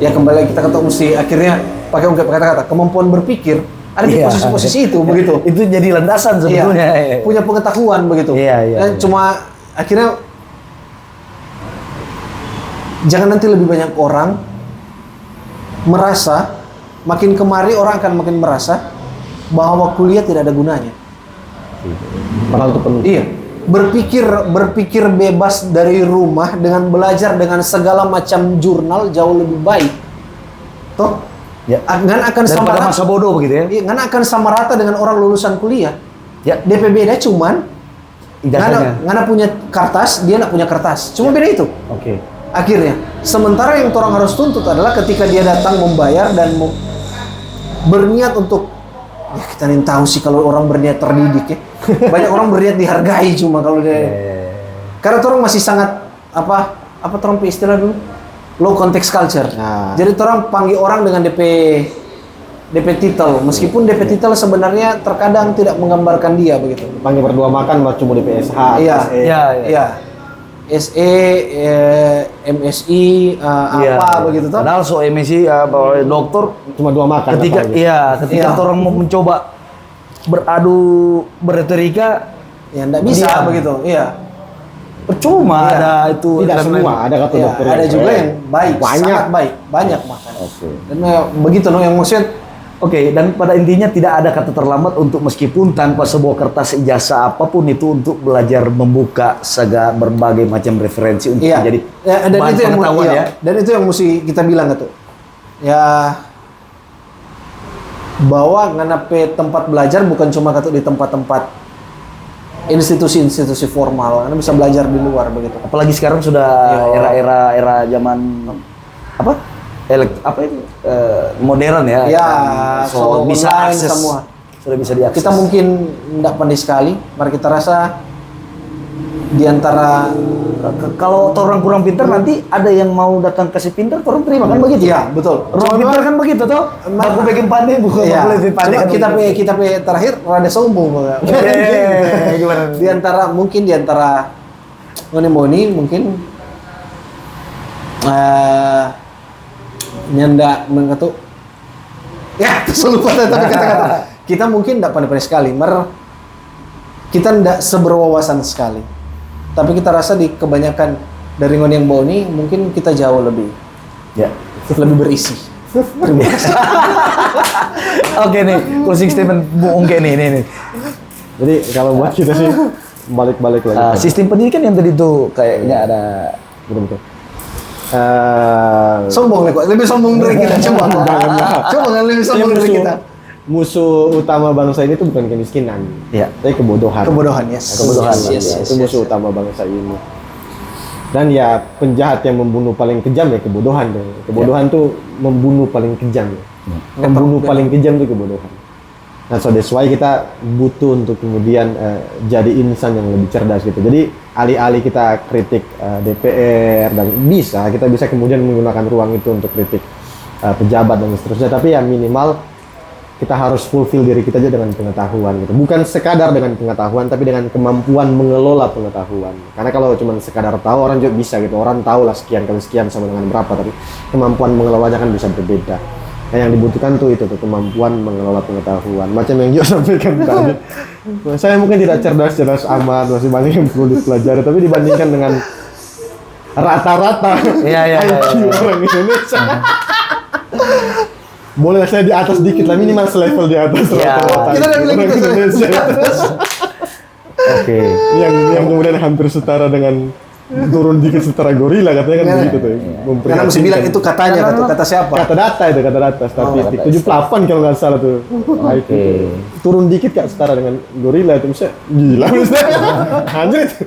ya kembali lagi kita kata mesti akhirnya pakai ungkap kata-kata kemampuan berpikir ada di posisi-posisi itu begitu. Itu jadi landasan sebetulnya. Iya, punya pengetahuan begitu. Dan cuma akhirnya jangan nanti lebih banyak orang merasa, makin kemari orang akan makin merasa bahwa kuliah tidak ada gunanya. Padahal itu penting. Iya. Berpikir bebas dari rumah dengan belajar dengan segala macam jurnal jauh lebih baik. Toh? Ya. Ngan akan sama Daripada masa bodoh begitu ya. Iya, ngan akan sama rata dengan orang lulusan kuliah. Ya. DP beda cuman Ijazahnya. ngana punya kertas, dia nak punya kertas. Cuma beda itu. Oke. Akhirnya, sementara yang orang harus tuntut adalah ketika dia datang membayar dan berniat untuk, ya kita nih tahu sih kalau orang berniat terdidik ya. Banyak orang berniat dihargai cuma kalau dia. Karena orang masih sangat apa orang istilah dulu, low context culture. Nah. Jadi orang panggil orang dengan DP titel, meskipun DP titel sebenarnya terkadang tidak menggambarkan dia begitu. Panggil berdua makan cuma di PSH. Iya. SE, MSI, apa begitu toh? Padahal so MSI dokter Cuma 2 makan. ketika orang mau mencoba beradu berretorika ya enggak bisa begitu. Iya. Percuma ada itu. Tidak semua, ada kata Iya, dokter. ada juga yang baik, Banyak. sangat baik, banyak makan. Oke. Dan begitu yang maksudnya Oke, dan pada intinya tidak ada kata terlambat untuk meskipun tanpa sebuah kertas ijazah apapun itu untuk belajar membuka berbagai macam referensi untuk menjadi dan bahan itu yang pengetahuan ya. Dan itu yang mesti kita bilang itu. Ya bahwa nganape tempat belajar bukan cuma kata di tempat-tempat institusi-institusi formal, karena bisa belajar di luar begitu. Apalagi sekarang sudah era zaman apa? Modern ya. Ya, so bisa online akses semua. Sudah bisa diakses. Kita mungkin tidak pandai sekali, mari kita rasa di antara kalau orang kurang pintar nanti ada yang mau datang kasih pintar, orang terima kan begitu? Iya, betul. Orang pintar kan begitu toh? Aku bikin pandai bukan Iya. lebih pandai. Cuma kita terakhir rada sombong. Gimana? Di antara Ngoni mungkin nyanda mengatu ya lupa tapi kata-kata kita mungkin tidak pandai sekali kita tidak seberwawasan sekali, tapi kita rasa di kebanyakan dari Ngoni yang bau ini mungkin kita jauh lebih lebih berisi. Terima kasih. Oke nih, closing statement Bu Ongke nih. Jadi kalau buat kita sih balik-balik lagi. Sistem pendidikan yang tadi itu kayaknya ada Betul-betul. Sombong lebih sombong dari kita. Coba lebih sombong dari kita. Musuh utama bangsa ini tuh bukan kemiskinan, tapi kebodohan. Yes. Itu musuh utama bangsa ini. Dan ya penjahat yang membunuh paling kejam ya kebodohan. Kebodohan tuh membunuh paling kejam. Membunuh paling kejam tuh kebodohan. Nah, so that's why kita butuh untuk kemudian jadi insan yang lebih cerdas gitu. Jadi alih-alih kita kritik DPR dan kita bisa kemudian menggunakan ruang itu untuk kritik pejabat dan seterusnya. Tapi ya minimal kita harus fulfill diri kita aja dengan pengetahuan gitu. Bukan sekadar dengan pengetahuan, tapi dengan kemampuan mengelola pengetahuan. Karena kalau cuma sekadar tahu orang juga bisa gitu. Orang tahu lah sekian kali sekian sama dengan berapa, tapi kemampuan mengelolanya kan bisa berbeda. Nah, yang dibutuhkan tuh itu tuh kemampuan mengelola pengetahuan. Macam yang Gio sampaikan tadi. Saya mungkin tidak cerdas amat, masih banyak yang perlu dipelajari, tapi dibandingkan dengan rata-rata IQ orang Indonesia. Boleh saya di atas dikit lah, minimal selevel di atas rata-rata. Kita udah bilang gitu. Indonesia. Oke. yang kemudian hampir setara dengan turun dikit setara gorila katanya kan begitu tuh. Karena mesti bilang itu katanya, kata siapa? Kata data statistik 78 kalau nggak salah tuh. Nah, itu turun dikit kayak setara dengan gorila itu bisa gila misalnya. Anjir itu.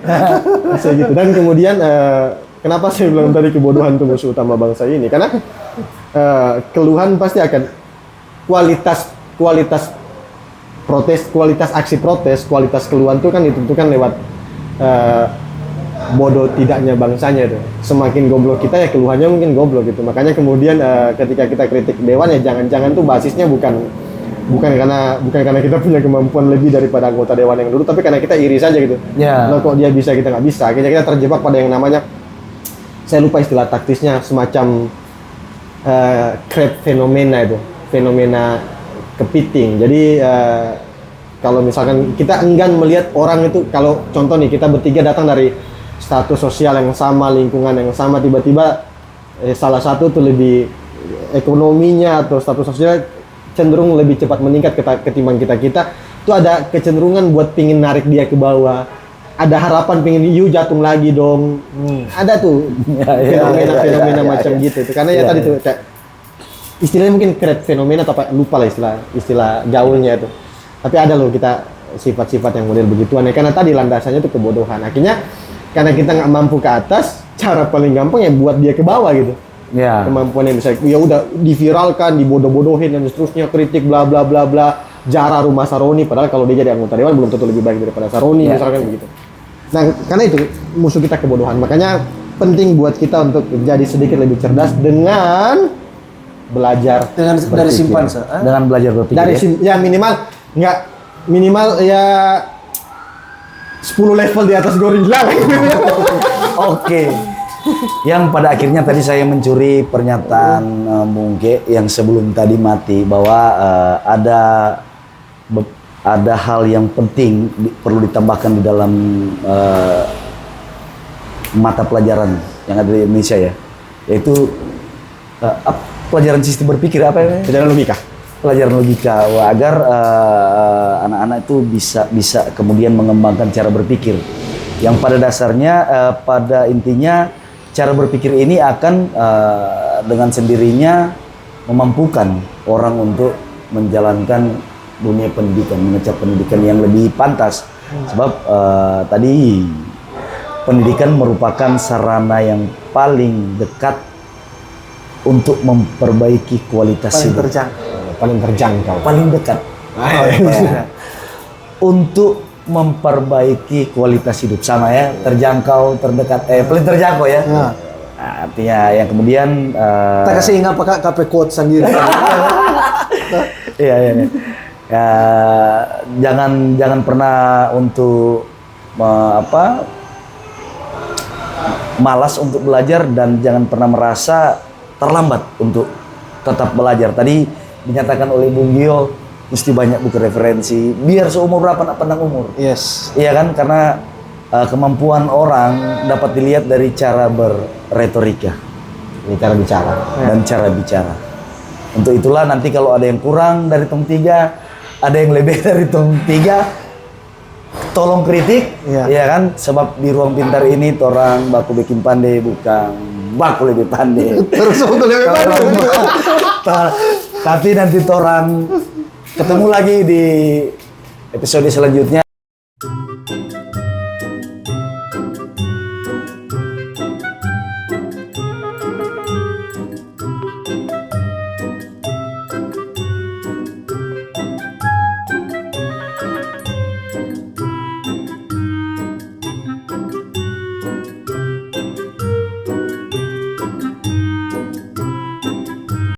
Bisa gitu. Dan kemudian kenapa saya bilang tadi kebodohan itu musuh utama bangsa ini? Karena keluhan pasti akan kualitas protes, kualitas aksi protes, kualitas keluhan itu kan ditentukan lewat bodoh tidaknya bangsanya itu. Semakin goblok kita ya keluhannya mungkin goblok gitu. Makanya kemudian ketika kita kritik dewan ya jangan-jangan tuh basisnya bukan karena kita punya kemampuan lebih daripada anggota dewan yang dulu, tapi karena kita iri saja gitu. Loh kok dia bisa kita nggak bisa. Akhirnya kita terjebak pada yang namanya, saya lupa istilah taktisnya, semacam crab fenomena itu, fenomena kepiting. Jadi kalau misalkan kita enggan melihat orang itu, kalau contoh nih kita bertiga datang dari status sosial yang sama, lingkungan yang sama, tiba-tiba salah satu tuh lebih ekonominya atau status sosial cenderung lebih cepat meningkat ketimbang kita tuh ada kecenderungan buat pingin narik dia ke bawah, ada harapan pingin you jatuh lagi dong. Ada tuh fenomena macam gitu tuh. Karena ya tadi tuh kayak istilahnya mungkin crab fenomena atau apa, lupa lah istilah gaulnya itu. Tapi ada loh kita sifat-sifat yang model begituan ya, karena tadi landasannya itu kebodohan. Akhirnya karena kita nggak mampu ke atas, cara paling gampang ya buat dia ke bawah gitu. Kemampuan yang bisa ya udah diviralkan, dibodoh-bodohin dan seterusnya, kritik bla bla bla bla, jara rumah Saroni, padahal kalau dia jadi anggota dewan belum tentu lebih baik daripada Saroni misalkan begitu. Nah, karena itu musuh kita kebodohan. Makanya penting buat kita untuk jadi sedikit lebih cerdas dengan belajar dari simpanse. Dengan belajar berpikir. Ya minimal ya 10 level di atas gorila. Oke. Yang pada akhirnya tadi saya mencuri pernyataan Bung Ge yang sebelum tadi mati, bahwa ada hal yang penting perlu ditambahkan di dalam mata pelajaran yang ada di Indonesia ya, yaitu pelajaran sistem berpikir apa ya? Pelajaran logika, agar anak-anak itu bisa kemudian mengembangkan cara berpikir yang pada dasarnya pada intinya cara berpikir ini akan dengan sendirinya memampukan orang untuk menjalankan dunia pendidikan, mengecap pendidikan yang lebih pantas. Sebab tadi pendidikan merupakan sarana yang paling dekat untuk memperbaiki kualitas hidup. Paling terjangkau, paling dekat untuk memperbaiki kualitas hidup, sama ya, terjangkau, terdekat, paling terjangkau ya. Nah, artinya yang kemudian tak kasih ingat pakai KP quote sendiri. Iya. Jangan pernah untuk malas untuk belajar, dan jangan pernah merasa terlambat untuk tetap belajar. Tadi dinyatakan oleh Bung Gio, mesti banyak buku referensi, biar seumur berapa nak pandang umur. Iya kan, karena kemampuan orang dapat dilihat dari cara berretorika, cara bicara dan cara bicara. Untuk itulah nanti kalau ada yang kurang dari tong 3, ada yang lebih dari tong 3, tolong kritik, ya kan, sebab di ruang pintar ini torang baku bikin pandai, bukan baku lebih pandai. Terus untuk lebih pandai. Tapi nanti torang ketemu lagi di episode selanjutnya.